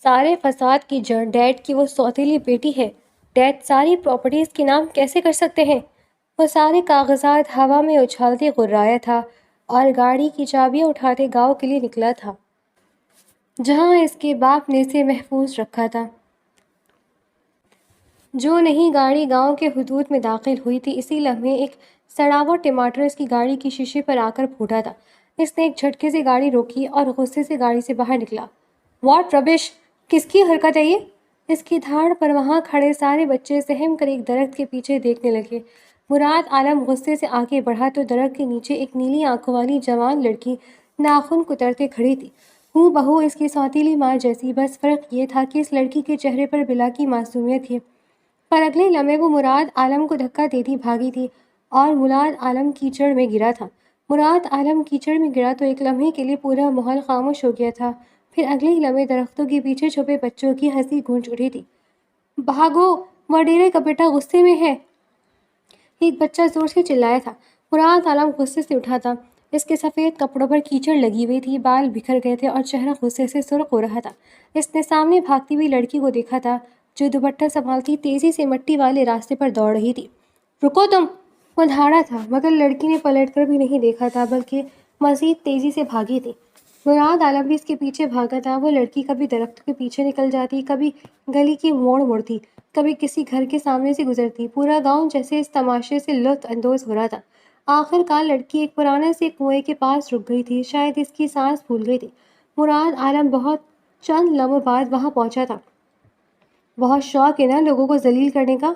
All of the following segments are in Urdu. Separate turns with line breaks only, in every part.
سارے فساد کی جڑ ڈیڈ کی وہ سوتیلی بیٹی ہے۔ ڈیڈ ساری پراپرٹیز کے نام کیسے کر سکتے ہیں؟ وہ سارے کاغذات ہوا میں اچھالتے غرایا تھا اور گاڑی کی چابیاں اٹھاتے گاؤں کے لیے نکلا تھا جہاں اس کے باپ نے اسے محفوظ رکھا تھا۔ جو نہیں گاڑی گاؤں کے حدود میں داخل ہوئی تھی، اسی لمحے ایک سڑا ہوا ٹماٹر اس کی گاڑی کی شیشے پر آ کر پھوٹا تھا۔ اس نے ایک جھٹکے سے گاڑی روکی اور غصے سے گاڑی سے باہر نکلا۔ واٹ ربش! کس کی حرکت ہے یہ؟ اس کی دھاڑ پر وہاں کھڑے سارے بچے سہم کر ایک درخت کے پیچھے دیکھنے لگے۔ مراد عالم غصے سے آگے بڑھا تو درخت کے نیچے ایک نیلی آنکھوں والی جوان لڑکی ناخن کترتے کھڑی تھی، ہو بہو اس کی سوتیلی ماں جیسی، بس فرق یہ تھا کہ اس لڑکی کے چہرے پر بلا کی معصومیت تھی۔ پر اگلے لمحے وہ مراد عالم کو دھکا دیتی بھاگی تھی اور مراد عالم کیچڑ میں گرا تھا۔ مراد عالم کیچڑ میں گرا تو ایک لمحے کے لیے پورا ماحول خاموش ہو گیا تھا، پھر اگلے ہی لمحے درختوں کے پیچھے چھپے بچوں کی ہنسی گونج اٹھی تھی۔ بھاگو، وڈیرے کا بیٹا غصے میں ہے! ایک بچہ زور سے چلایا تھا۔ مراد عالم غصے سے اٹھا تھا۔ اس کے سفید کپڑوں پر کیچڑ لگی ہوئی تھی، بال بکھر گئے تھے اور چہرہ غصے سے سرخ ہو رہا تھا۔ اس نے سامنے بھاگتی ہوئی لڑکی کو دیکھا تھا جو دوپٹہ سنبھالتی تیزی سے مٹی والے راستے پر دوڑ رہی تھی۔ رکو تم! وہ دھاڑا تھا، مگر لڑکی نے پلٹ کر بھی نہیں دیکھا تھا بلکہ مزید تیزی سے بھاگی تھی۔ مراد عالم بھی اس کے پیچھے بھاگا تھا۔ وہ لڑکی کبھی درختوں کے پیچھے نکل جاتی، کبھی گلی کی موڑ مڑتی، کبھی کسی گھر کے سامنے سے گزرتی۔ پورا گاؤں جیسے اس تماشے سے لطف اندوز ہو رہا تھا۔ آخر کار لڑکی ایک پرانے سے کنویں کے پاس رک گئی تھی، شاید اس کی سانس پھول گئی تھی۔ مراد عالم بہت چند لمحوں بعد وہاں پہنچا تھا۔ بہت شوق ہے نا لوگوں کو ذلیل کرنے کا؟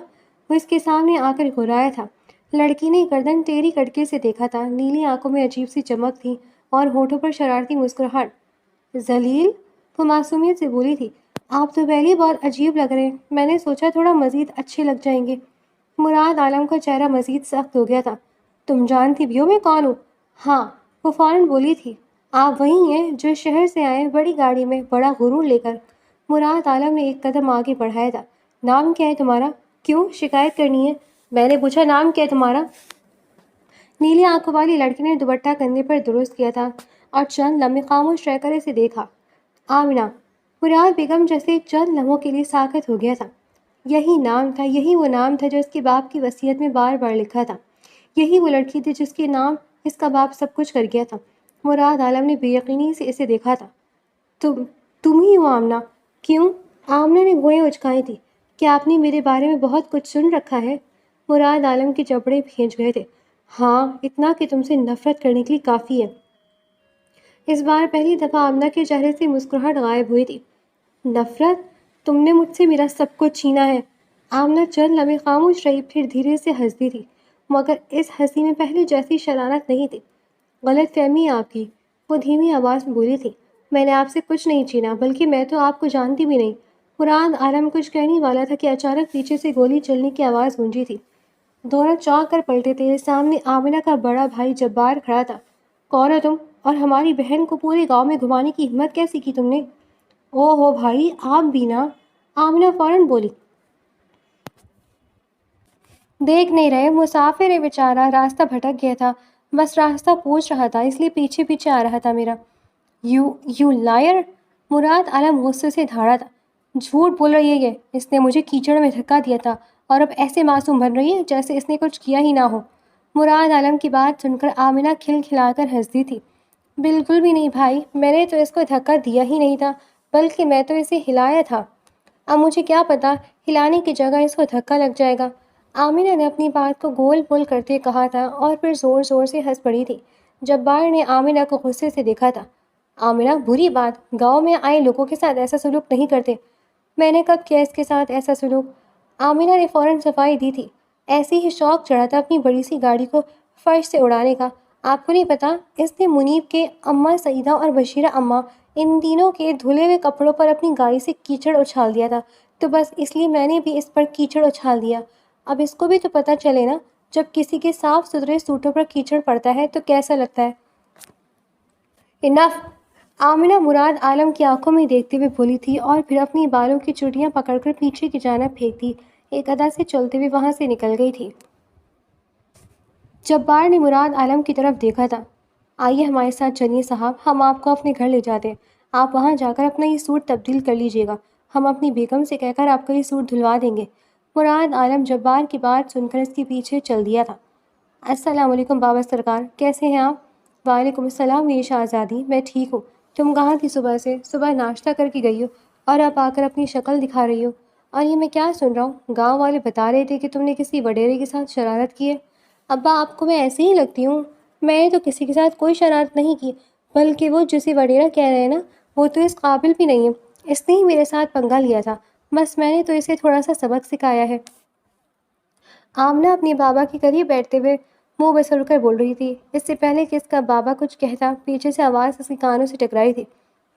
وہ اس کے سامنے آ کر گھرایا تھا۔ لڑکی نے گردن ٹیڑھی کر سے دیکھا تھا، نیلی آنکھوں میں عجیب سی چمک تھی اور ہونٹوں پر شرارتی مسکراہٹ۔ ذلیل؟ وہ معصومیت سے بولی تھی۔ آپ تو پہلے بہت عجیب لگ رہے ہیں، میں نے سوچا تھوڑا مزید اچھے لگ جائیں گے۔ مراد عالم کا چہرہ مزید سخت ہو گیا تھا۔ تم جانتی بھی ہو میں کون ہوں؟ ہاں، وہ فوراً بولی تھی۔ آپ وہی ہیں جو شہر سے آئے بڑی گاڑی میں، بڑا غرور لے کر۔ مراد عالم نے ایک قدم آگے بڑھایا تھا۔ نام کیا ہے تمہارا؟ کیوں شکایت کرنی ہے؟ میں نے پوچھا نام کیا ہے تمہارا؟ نیلی آنکھوں والی لڑکی نے دوپٹہ کندھے پر درست کیا تھا اور چند لمحے خاموش رہ کر اسے دیکھا۔ آمنہ۔ مراد بیگم جیسے چند لمحوں کے لیے ساکت ہو گیا تھا۔ یہی نام تھا، یہی وہ نام تھا جو اس کے باپ کی وصیت میں بار بار لکھا تھا۔ یہی وہ لڑکی تھی جس کے نام اس کا باپ سب کچھ کر گیا تھا۔ مراد عالم نے بے یقینی سے اسے دیکھا تھا۔ تم ہی ہو آمنہ؟ کیوں؟ آمنہ نے بھویں اچکائی تھی۔ کیا آپ نے میرے بارے میں بہت کچھ سن رکھا ہے؟ مراد عالم کے جبڑے بھینچ گئے تھے۔ ہاں، اتنا کہ تم سے نفرت کرنے کے لیے کافی ہے۔ اس بار پہلی دفعہ آمنہ کے چہرے سے مسکراہٹ غائب ہوئی تھی۔ نفرت؟ تم نے مجھ سے میرا سب کچھ چھینا ہے۔ آمنہ چند لمحے خاموش رہی، پھر دھیرے سے ہنستی تھی، مگر اس ہنسی میں پہلے جیسی شرارت نہیں تھی۔ غلط فہمی ہے آپ کی، وہ دھیمی آواز میں بولی تھی۔ میں نے آپ سے کچھ نہیں چھینا، بلکہ میں تو آپ کو جانتی بھی نہیں۔ مراد عالم کچھ کہنے والا تھا کہ اچانک پیچھے سے گولی چلنے کی آواز گونجی تھی۔ دونوں چونک کر پلٹے تھے۔ سامنے آمنہ کا بڑا بھائی جبار کھڑا تھا۔ کون ہو تم؟ اور ہماری بہن کو پورے گاؤں میں گھمانے کی ہمت کیسی کی تم نے؟ او ہو بھائی، آپ بھی نا! آمنہ فوراً بولی۔ دیکھ نہیں رہے مسافر ہے بیچارہ، راستہ بھٹک گیا تھا، بس راستہ پوچھ رہا تھا، اس لیے پیچھے پیچھے آ رہا تھا میرا۔ You lawyer! مراد عالم غصے سے دھاڑا تھا۔ جھوٹ بول رہی ہے یہ، اس نے مجھے کیچڑ میں دھکا دیا تھا اور اب ایسے معصوم بن رہی ہے جیسے اس نے کچھ کیا ہی نہ ہو۔ مراد عالم کی بات سن کر آمنہ کھل کھلا کر ہنستی تھی۔ بالکل بھی نہیں بھائی، میں نے تو اس کو دھکا دیا ہی نہیں تھا، بلکہ میں تو اسے ہلایا تھا۔ اب مجھے کیا پتا، ہلانے کی جگہ اس کو دھکا لگ جائے گا۔ آمنہ نے اپنی بات کو گول پول کرتے کہا تھا اور پھر زور زور سے ہنس پڑی تھی۔ جبار نے آمنہ کو غصے سے دیکھا تھا۔ آمنہ، بری بات، گاؤں میں آئے لوگوں کے ساتھ ایسا سلوک نہیں کرتے۔ میں نے کب کیا اس کے ساتھ ایسا سلوک؟ آمنہ نے فوراً صفائی دی تھی۔ ایسے ہی شوق چڑھا تھا اپنی بڑی سی گاڑی کو فرش سے اڑانے کا۔ آپ کو نہیں پتا، اس نے منیب کے اماں سعیدہ اور بشیرہ اماں ان تینوں کے دھلے ہوئے کپڑوں پر اپنی گاڑی سے کیچڑ اچھال دیا تھا، تو بس اس لیے میں نے بھی اس پر کیچڑ اچھال دیا۔ اب اس کو بھی تو پتہ چلے نا، جب کسی کے صاف ستھرے سوٹوں پر کیچڑ پڑتا ہے تو کیسا لگتا ہے۔ انف! آمنہ مراد عالم کی آنکھوں میں دیکھتے ہوئے بولی تھی اور پھر اپنی بالوں کی چوٹیاں پکڑ کر پیچھے کی جانب پھینکتی ایک ادا سے چلتے ہوئے وہاں سے نکل گئی تھی۔ جبار نے مراد عالم کی طرف دیکھا تھا۔ آئیے ہمارے ساتھ چلیے صاحب، ہم آپ کو اپنے گھر لے جاتے ہیں۔ آپ وہاں جا کر اپنا یہ سوٹ تبدیل کر لیجیے گا، ہم اپنی بیگم سے کہہ کر آپ کا یہ سوٹ دھلوا دیں گے۔ مراد عالم جبار کی بات سن کر اس کے پیچھے چل دیا تھا۔ السلام علیکم بابا سرکار، کیسے ہیں آپ؟ وعلیکم السلام میری شہزادی، میں ٹھیک ہوں۔ تم کہاں تھی صبح سے؟ صبح ناشتہ کر کے گئی ہو اور اب آ کر اپنی شکل دکھا رہی ہو۔ اور یہ میں کیا سن رہا ہوں؟ گاؤں والے بتا رہے تھے کہ تم نے کسی وڈیرے کے ساتھ شرارت کی ہے۔ ابا آپ کو میں ایسے ہی لگتی ہوں؟ میں نے تو کسی کے ساتھ کوئی شرارت نہیں کی، بلکہ وہ جسے وڈیرا کہہ رہے ہیں نا، وہ تو اس قابل بھی نہیں ہے۔ اس نے ہی میرے ساتھ پنگا لیا تھا، بس میں نے تو اسے تھوڑا سا سبق سکھایا ہے۔ آمنہ اپنے بابا کے قریب بیٹھتے ہوئے منہ بسر کر بول رہی تھی۔ اس سے پہلے کہ اس کا بابا کچھ کہتا، پیچھے سے آواز اس کے کانوں سے ٹکرائی تھی۔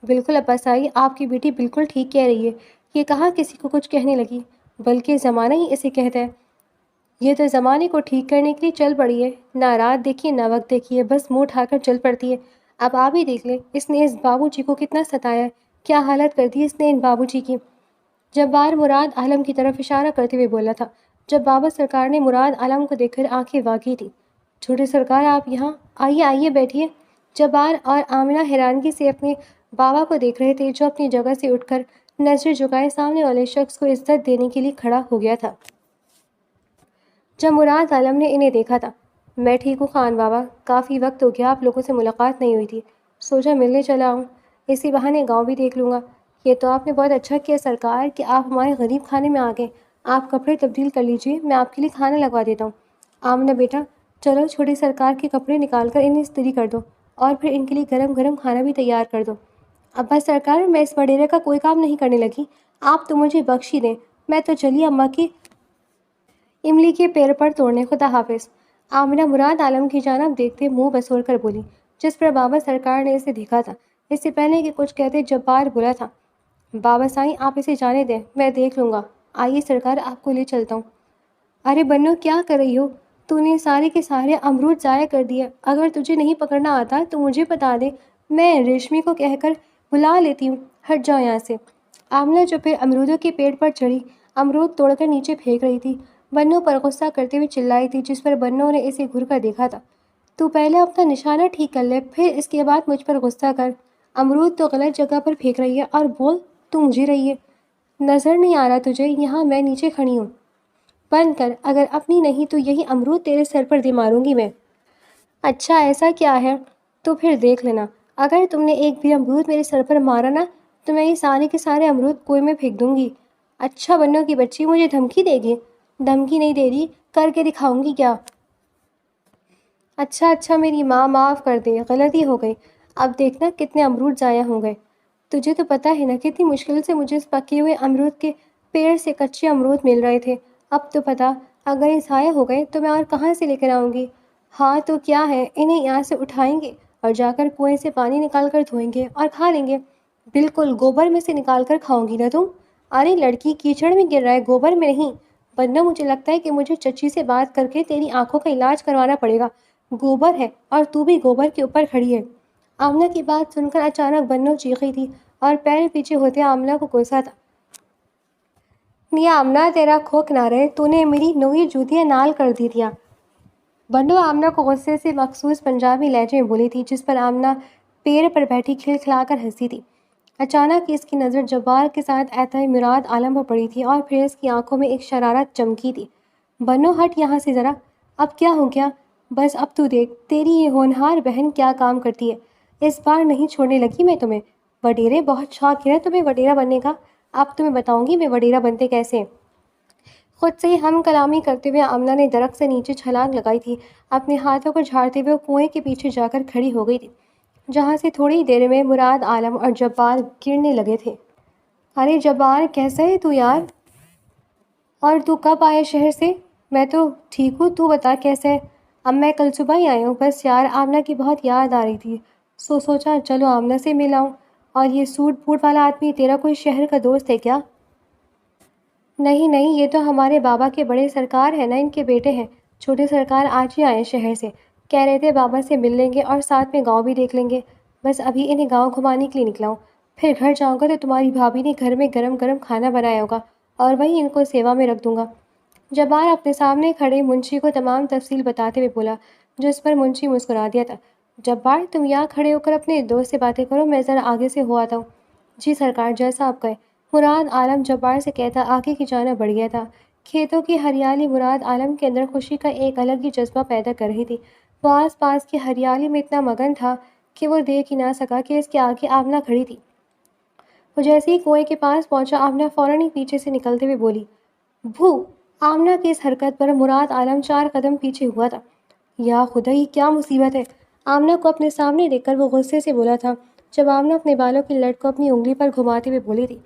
بالکل ابا سائی، آپ کی بیٹی بالکل ٹھیک کہہ رہی ہے۔ یہ کہاں کسی کو کچھ کہنے لگی، بلکہ زمانہ ہی اسے کہتا ہے۔ یہ تو زمانے کو ٹھیک کرنے کے لیے چل پڑی ہے، نہ رات دیکھیے نہ وقت دیکھیے، بس منہ اٹھا کر چل پڑتی ہے۔ اب آپ ہی دیکھ لیں اس نے اس بابو جی کو کتنا ستایا ہے، کیا حالت کر دی اس نے ان بابو جی کی۔ جبار مراد عالم کی طرف اشارہ کرتے ہوئے بولا تھا۔ جب بابا سرکار نے مراد عالم کو دیکھ کر آنکھیں واگی تھی۔ چھوٹے سرکار آپ یہاں آئیے، آئیے بیٹھیے۔ جبار اور آمنہ حیرانگی سے اپنے بابا کو دیکھ رہے تھے، جو اپنی جگہ سے اٹھ کر نظر جھکائے سامنے والے شخص کو عزت دینے کے لیے کھڑا ہو گیا تھا۔ جب مراد عالم نے انہیں دیکھا تھا، میں ٹھیک ہوں خان بابا، کافی وقت ہو گیا آپ لوگوں سے ملاقات نہیں ہوئی تھی، سوچا ملنے چلا آؤں، اسی بہانے گاؤں بھی دیکھ لوں گا۔ یہ تو آپ نے بہت اچھا کیا سرکار کہ آپ ہمارے غریب خانے میں آ گئے۔ آپ کپڑے تبدیل کر لیجیے، میں آپ کے لیے کھانا لگوا دیتا ہوں۔ آمنہ بیٹا چلو، چھوٹی سرکار کے کپڑے نکال کر انہیں استری کر دو اور پھر ان کے لیے گرم گرم کھانا بھی تیار کر دو۔ ابا سرکار میں اس وڈیرے کا کوئی کام نہیں کرنے لگی، آپ تو مجھے بخش ہی دیں، میں تو چلی اماں کی املی کے پیڑ پر توڑنے، خدا حافظ۔ آمنہ مراد عالم کی جانب دیکھتے منہ بسور کر بولی، جس پر بابا سرکار نے اسے دیکھا تھا۔ اس سے پہلے کہ کچھ کہتے جبار بولا تھا، بابا سائیں آپ اسے جانے دیں، میں دیکھ لوں گا، آئیے سرکار آپ کو لے چلتا ہوں۔ ارے بنو کیا کر رہی ہو؟ تو نے سارے کے سارے امرود ضائع کر دیے، اگر تجھے نہیں پکڑنا آتا تو مجھے بتا دے، میں ریشمی کو کہہ کر بلا لیتی ہوں، ہٹ جاؤ یہاں سے۔ آمنہ جو پھر امرودوں کے پیڑ پر چڑھی امرود توڑ کر نیچے پھینک رہی تھی، بنو پر غصہ کرتے ہوئے چلائی تھی، جس پر بنو نے اسے گھر کر دیکھا تھا۔ تو پہلے اپنا نشانہ ٹھیک کر لے، پھر اس کے بعد مجھ پر غصہ کر۔ امرود تو غلط جگہ پر پھینک رہی ہے اور بول تو مجھے رہی ہے، نظر نہیں آ رہا تجھے یہاں میں نیچے کھڑی ہوں؟ بند کر، اگر اپنی نہیں تو یہی امرود تیرے سر پر دے ماروں گی میں۔ اچھا ایسا کیا ہے؟ تو پھر دیکھ لینا، اگر تم نے ایک بھی امرود میرے سر پر مارا نا تو میں یہ سارے کے سارے امرود کنویں میں پھینک دوں گی۔ اچھا بنو کی بچی مجھے دھمکی دے گی؟ دھمکی نہیں دے رہی، کر کے دکھاؤں گی کیا؟ اچھا میری ماں معاف کر دے، غلطی ہو گئی، اب دیکھنا کتنے امرود ضائع ہو گئے۔ تجھے تو پتہ ہے نا کتنی مشکل سے مجھے اس پکے ہوئے امرود کے پیڑ سے کچے امرود مل رہے تھے، اب تو پتہ اگر یہ ضائع ہو گئے تو میں اور کہاں سے لے کر آؤں گی؟ ہاں تو کیا ہے، انہیں یہاں سے اٹھائیں گے اور جا کر کنویں سے پانی نکال کر دھوئیں گے اور کھا لیں گے۔ بالکل، گوبر میں سے نکال کر کھاؤں گی نا تم؟ ارے لڑکی کیچڑ میں گر رہا ہے، گوبر میں نہیں۔ ورنہ مجھے لگتا ہے کہ مجھے چچی سے بات کر کے تیری آنکھوں کا علاج کروانا پڑے گا، گوبر ہے اور تو بھی گوبر کے اوپر کھڑی ہے۔ آمنہ کی بات سن کر اچانک بنو چیخی تھی اور پیر پیچھے ہوتے آمنہ کو کوسا تھا۔ نیا آمنہ تیرا کھوک نہ رہے، تو نے میری نوئی جوتیاں نال کر دی دیا۔ بنو آمنہ کو غصے سے مخصوص پنجابی لہجے میں بولی تھی، جس پر آمنہ پیڑ پر بیٹھی کھلکھلا کر ہنسی تھی۔ اچانک اس کی نظر جبار کے ساتھ آتے مراد عالم پر پڑی تھی اور پھر اس کی آنکھوں میں ایک شرارت چمکی تھی۔ بنو ہٹ یہاں سے ذرا، اب کیا ہو گیا؟ بس اب تو دیکھ تیری یہ ہونہار بہن کیا کام کرتی ہے، اس بار نہیں چھوڑنے لگی میں تمہیں۔ وڈیرے بہت شوق ہے تمہیں وڈیرا بننے کا، اب تمہیں بتاؤں گی میں وڈیرا بنتے کیسے۔ خود سے ہی ہم کلامی کرتے ہوئے آمنہ نے درخت سے نیچے چھلانگ لگائی تھی، اپنے ہاتھوں کو جھاڑتے ہوئے کنویں کے پیچھے جا کر کھڑی ہو گئی تھی، جہاں سے تھوڑی دیر میں مراد عالم اور جبار گرنے لگے تھے۔ ارے جبار کیسا ہے تو یار؟ اور تو کب آیا شہر سے؟ میں تو ٹھیک ہوں، تو بتا کیسا ہے؟ اب میں کل صبح ہی آئی ہوں، بس یار آمنہ کی بہت یاد آ رہی تھی، سوچا چلو آمنہ سے مل آؤں۔ اور یہ سوٹ بوٹ والا آدمی تیرا کوئی شہر کا دوست ہے کیا؟ نہیں یہ تو ہمارے بابا کے بڑے سرکار ہیں نا، ان کے بیٹے ہیں، چھوٹے سرکار آج ہی آئے شہر سے، کہہ رہے تھے بابا سے مل لیں گے اور ساتھ میں گاؤں بھی دیکھ لیں گے، بس ابھی انہیں گاؤں گھمانے کے لیے نکلا ہوں، پھر گھر جاؤں گا تو تمہاری بھابھی نے گھر میں گرم گرم کھانا بنایا ہوگا اور وہیں ان کو سیوا میں رکھ دوں گا۔ جبار اپنے سامنے کھڑے منشی کو تمام تفصیل بتاتے ہوئے بولا، جس پر منشی مسکرا دیا تھا۔ جبار تم یہاں کھڑے ہو کر اپنے دوست سے باتیں کرو، میں ذرا آگے سے ہو آتا ہوں۔ جی سرکار، جیسا آپ کہیں۔ مراد عالم جبار سے کہتا آگے کی جانب بڑھ گیا تھا۔ کھیتوں کی ہریالی مراد عالم کے اندر خوشی کا ایک الگ ہی جذبہ پیدا کر رہی تھی۔ وہ آس پاس کی ہریالی میں اتنا مگن تھا کہ وہ دیکھ ہی نہ سکا کہ اس کے آگے آمنہ کھڑی تھی۔ وہ جیسے ہی کنویں کے پاس پہنچا، آمنہ فوراً ہی پیچھے سے نکلتے ہوئے بولی، بھو۔ آمنہ کی اس حرکت پر مراد عالم 4 قدم پیچھے ہوا تھا۔ یا خدا، یہ کیا مصیبت ہے! آمنہ کو اپنے سامنے دیکھ کر وہ غصے سے بولا تھا، جب آمنہ اپنے بالوں کی لٹ کو اپنی انگلی پر گھماتے ہوئے بولی تھی،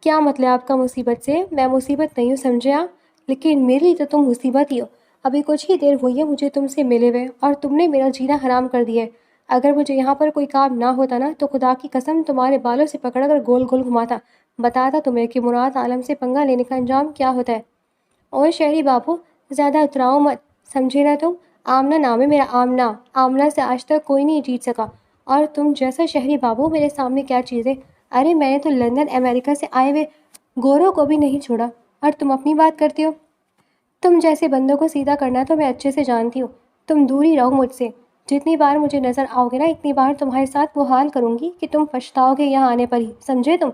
کیا مطلب آپ کا مصیبت سے؟ میں مصیبت نہیں ہوں، سمجھے آپ؟ لیکن میرے لیے تو تم مصیبت ہی ہو۔ ابھی کچھ ہی دیر ہوئی ہے مجھے تم سے ملے ہوئے اور تم نے میرا جینا حرام کر دیا ہے۔ اگر مجھے یہاں پر کوئی کام نہ ہوتا نا تو خدا کی قسم تمہارے بالوں سے پکڑ کر گول گول گھماتا، بتاتا تمہیں کہ مراد عالم سے پنگا لینے کا انجام کیا ہوتا ہے۔ اور شہری بابو، زیادہ اتراؤ مت، سمجھے نا تم؟ آمنہ نام ہے میرا، آمنہ۔ آمنہ سے آج تک کوئی نہیں جیت سکا، اور تم جیسا شہری بابو میرے سامنے کیا چیز ہے؟ ارے میں نے تو لندن امریکہ سے آئے ہوئے گوروں کو بھی نہیں چھوڑا، اور تم اپنی بات کرتے ہو؟ تم جیسے بندوں کو سیدھا کرنا تو میں اچھے سے جانتی ہوں۔ تم دور ہی رہو مجھ سے۔ جتنی بار مجھے نظر آؤ گے نا اتنی بار تمہارے ساتھ وہ حال کروں گی کہ تم پچھتاؤ گے یہاں آنے پر ہی، سمجھے تم؟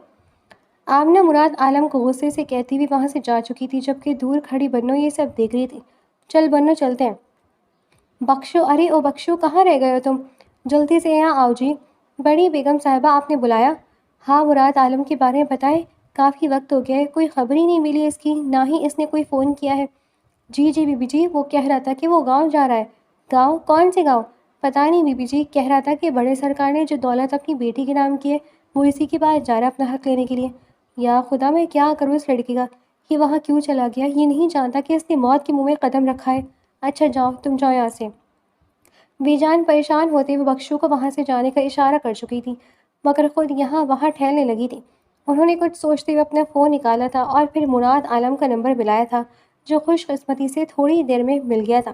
آمنہ مراد عالم کو غصے سے کہتی ہوئی وہاں سے جا چکی تھی، جبکہ دور کھڑی بنو یہ سب دیکھ رہی تھی۔ چل بنو، چلتے ہیں۔ بخشو، ارے او بخشو، کہاں رہ گئے ہو تم؟ جلدی سے یہاں آؤ جی۔ بڑی بیگم صاحبہ، آپ نے بلایا؟ ہاں، مراد عالم کے بارے میں بتائیں، کافی وقت ہو گیا ہے، کوئی خبر ہی نہیں ملی اس کی، نہ ہی اس نے کوئی فون کیا ہے۔ جی جی بی بی جی، وہ کہہ رہا تھا کہ وہ گاؤں جا رہا ہے۔ گاؤں؟ کون سے گاؤں؟ پتہ نہیں بی بی جی، کہہ رہا تھا کہ بڑے سرکار نے جو دولت اپنی بیٹی کے نام کی ہے وہ اسی کے پاس جا رہا ہے اپنا حق لینے کے لیے۔ یا خدا، میں کیا کروں اس لڑکی کا، یہ وہاں کیوں چلا گیا؟ یہ نہیں جانتا کہ اس نے موت کے منہ میں قدم رکھا ہے۔ اچھا جاؤ، تم جاؤ یہاں سے۔ بی جان پریشان ہوتے ہوئے بخشو کو وہاں سے جانے کا اشارہ کر چکی تھی، مگر خود یہاں وہاں ٹھہرنے لگی تھی۔ انہوں نے کچھ سوچتے ہوئے اپنا فون نکالا تھا اور پھر مراد عالم کا نمبر ملایا تھا، جو خوش قسمتی سے تھوڑی ہی دیر میں مل گیا تھا۔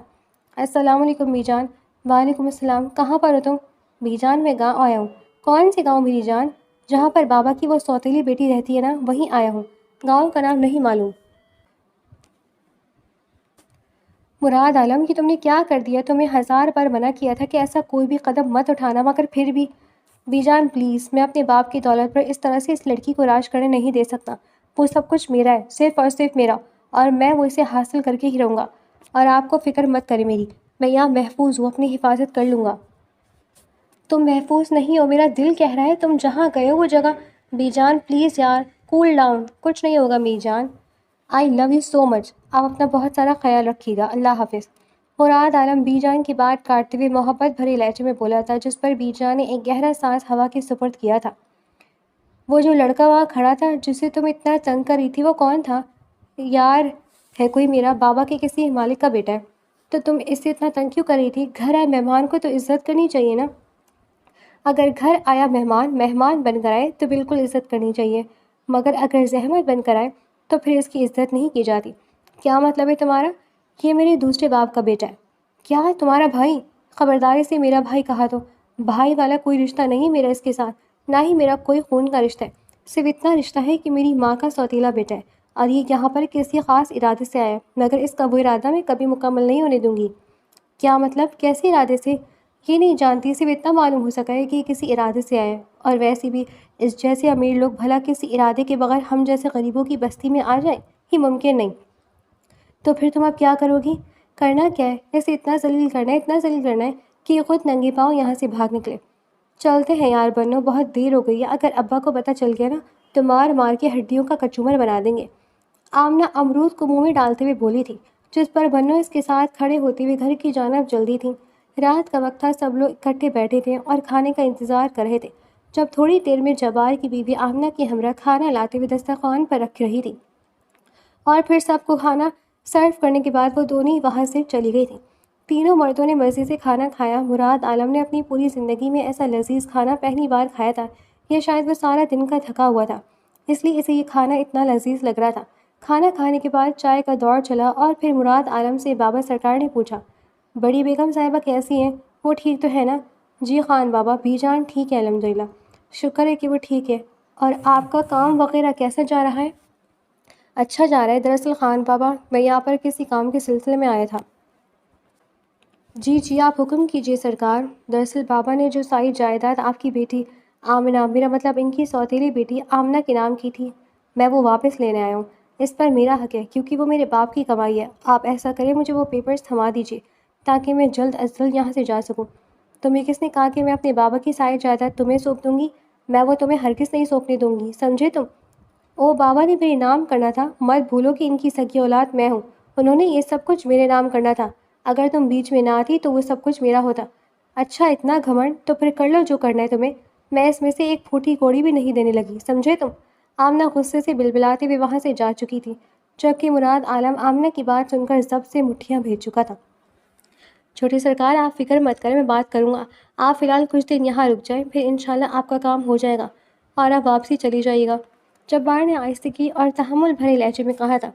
السلام علیکم بی جان۔ وعلیکم السلام، کہاں پر ہو تم؟ بی جان میں گاؤں آیا ہوں۔ کون سے گاؤں بی جان؟ جہاں پر بابا کی وہ سوتیلی بیٹی رہتی ہے نا، وہیں آیا ہوں۔ گاؤں کا نام نہیں معلوم۔ مراد عالم، کہ تم نے کیا کر دیا؟ تمہیں 1000 بار منع کیا تھا کہ ایسا کوئی بھی قدم مت اٹھانا، مگر پھر بھی۔ بی جان پلیز، میں اپنے باپ کی دولت پر اس طرح سے اس لڑکی کو راج کرنے نہیں دے سکتا۔ وہ سب کچھ میرا ہے، صرف اور صرف میرا، اور میں وہ اسے حاصل کر کے ہی رہوں گا۔ اور آپ کو فکر مت کریں میری، میں یہاں محفوظ ہوں، اپنی حفاظت کر لوں گا۔ تم محفوظ نہیں ہو، میرا دل کہہ رہا ہے تم جہاں گئے ہو وہ جگہ۔ بی جان پلیز یار، کول ڈاؤن، کچھ نہیں ہوگا be John. I love you so مچ۔ آپ اپنا بہت سارا خیال رکھیے گا، اللہ حافظ۔ مراد عالم بی جان کی بات کاٹتے ہوئے محبت بھرے لہجے میں بولا تھا، جس پر بی جان نے ایک گہرا سانس ہوا کے سپرد کیا تھا۔ وہ جو لڑکا وہاں کھڑا تھا جسے تم اتنا تنگ کر رہی تھی، وہ کون تھا؟ یار ہے کوئی میرا بابا کے کسی مالک کا بیٹا ہے۔ تو تم اس سے اتنا تنگ کیوں کر رہی تھی؟ گھر آئے مہمان کو تو عزت کرنی چاہیے نا۔ اگر گھر آیا مہمان مہمان بن کر آئے تو بالکل عزت کرنی چاہیے، مگر اگر زحمت بن کر آئے تو پھر اس کی عزت نہیں کی جاتی۔ کیا مطلب ہے تمہارا؟ یہ میرے دوسرے باپ کا بیٹا ہے۔ کیا، تمہارا بھائی؟ خبرداری سے میرا بھائی کہا تو۔ بھائی والا کوئی رشتہ نہیں میرا اس کے ساتھ، نہ ہی میرا کوئی خون کا رشتہ ہے۔ صرف اتنا رشتہ ہے کہ میری ماں کا سوتیلا بیٹا ہے، اور یہ یہاں پر کسی خاص ارادے سے آیا ہے، مگر اس کا وہ ارادہ میں کبھی مکمل نہیں ہونے دوں گی۔ کیا مطلب، کیسے ارادے سے؟ یہ نہیں جانتی، صرف اتنا معلوم ہو سکا ہے کہ یہ کسی ارادے سے آیا ہے، اور ویسے بھی اس جیسے امیر لوگ بھلا کسی ارادے کے بغیر ہم جیسے غریبوں کی بستی میں آ جائیں، یہ ممکن نہیں۔ تو پھر تم اب کیا کرو گی؟ کرنا کیا ہے، اسے اتنا ذلیل کرنا ہے، اتنا ذلیل کرنا ہے کہ یہ خود ننگے پاؤں یہاں سے بھاگ نکلے۔ چلتے ہیں یار بنو، بہت دیر ہو گئی ہے، اگر ابا کو پتہ چل گیا نا تو مار مار کے ہڈیوں کا کچومر بنا دیں گے۔ آمنہ امرود کو منہ میں ڈالتے ہوئے بولی تھی، جس پر بنو اس کے ساتھ کھڑے ہوتے ہوئے گھر کی جانب جلدی تھی۔ رات کا وقت تھا، سب لوگ اکٹھے بیٹھے تھے اور کھانے کا انتظار کر رہے تھے، جب تھوڑی دیر میں جبار کی بیوی آمنہ کی ہمراہ کھانا لاتے ہوئے دسترخوان پر رکھ رہی تھی، اور پھر سب کو کھانا سرو کرنے کے بعد وہ دونوں ہی وہاں سے چلی گئی تھیں۔ تینوں مردوں نے مزے سے کھانا کھایا۔ مراد عالم نے اپنی پوری زندگی میں ایسا لذیذ کھانا پہلی بار کھایا تھا، یا شاید وہ سارا دن کا تھکا ہوا تھا، اس لیے اسے یہ کھانا اتنا لذیذ لگ رہا تھا۔ کھانا کھانے کے بعد چائے کا دور چلا، اور پھر مراد عالم سے بابا سرکار نے پوچھا، بڑی بیگم صاحبہ کیسی ہیں؟ وہ ٹھیک تو ہے نا؟ جی خان بابا، بی جان ٹھیک ہے الحمدللہ، شکر ہے کہ وہ ٹھیک ہے۔ اور آپ کا کام وغیرہ کیسا جا رہا ہے؟ اچھا جا رہا ہے۔ دراصل خان بابا، میں یہاں پر کسی کام کے سلسلے میں آیا تھا۔ جی جی آپ حکم کیجیے سرکار. دراصل بابا نے جو ساری جائیداد آپ کی بیٹی آمنہ، میرا مطلب ان کی سوتیلی بیٹی آمنہ کے نام کی تھی، میں وہ واپس لینے آیا ہوں. اس پر میرا حق ہے کیونکہ وہ میرے باپ کی کمائی ہے. آپ ایسا کریں، مجھے وہ پیپرز تھما دیجیے تاکہ میں جلد از جلد یہاں سے جا سکوں. تمہیں کس نے کہا کہ میں اپنے بابا کی ساری جائیداد تمہیں سونپ دوں گی؟ میں وہ تمہیں ہرگز نہیں سونپنے دوں گی، سمجھے تم؟ او بابا نے میرے نام کرنا تھا. مت بھولو کہ ان کی سگی اولاد میں ہوں. انہوں نے یہ سب کچھ میرے نام کرنا تھا. اگر تم بیچ میں نہ آتی تو وہ سب کچھ میرا ہوتا. اچھا اتنا گھمنڈ، تو پھر کر لو جو کرنا ہے تمہیں. میں اس میں سے ایک پھوٹی کوڑی بھی نہیں دینے لگی، سمجھے تم؟ آمنہ غصے سے بلبلاتے ہوئے وہاں سے جا چکی تھی، جبکہ مراد عالم آمنہ کی بات سن کر ضبط سے مٹھیاں بھیج چکا تھا. چھوٹی سرکار آپ فکر مت کریں، میں بات کروں گا. آپ فی الحال کچھ دن یہاں رک جائیں، پھر انشاءاللہ آپ کا کام ہو جائے گا اور آپ واپسی چلی جائیے گا. جبار نے آہستگی اور تحمل بھرے لہجے میں کہا تھا.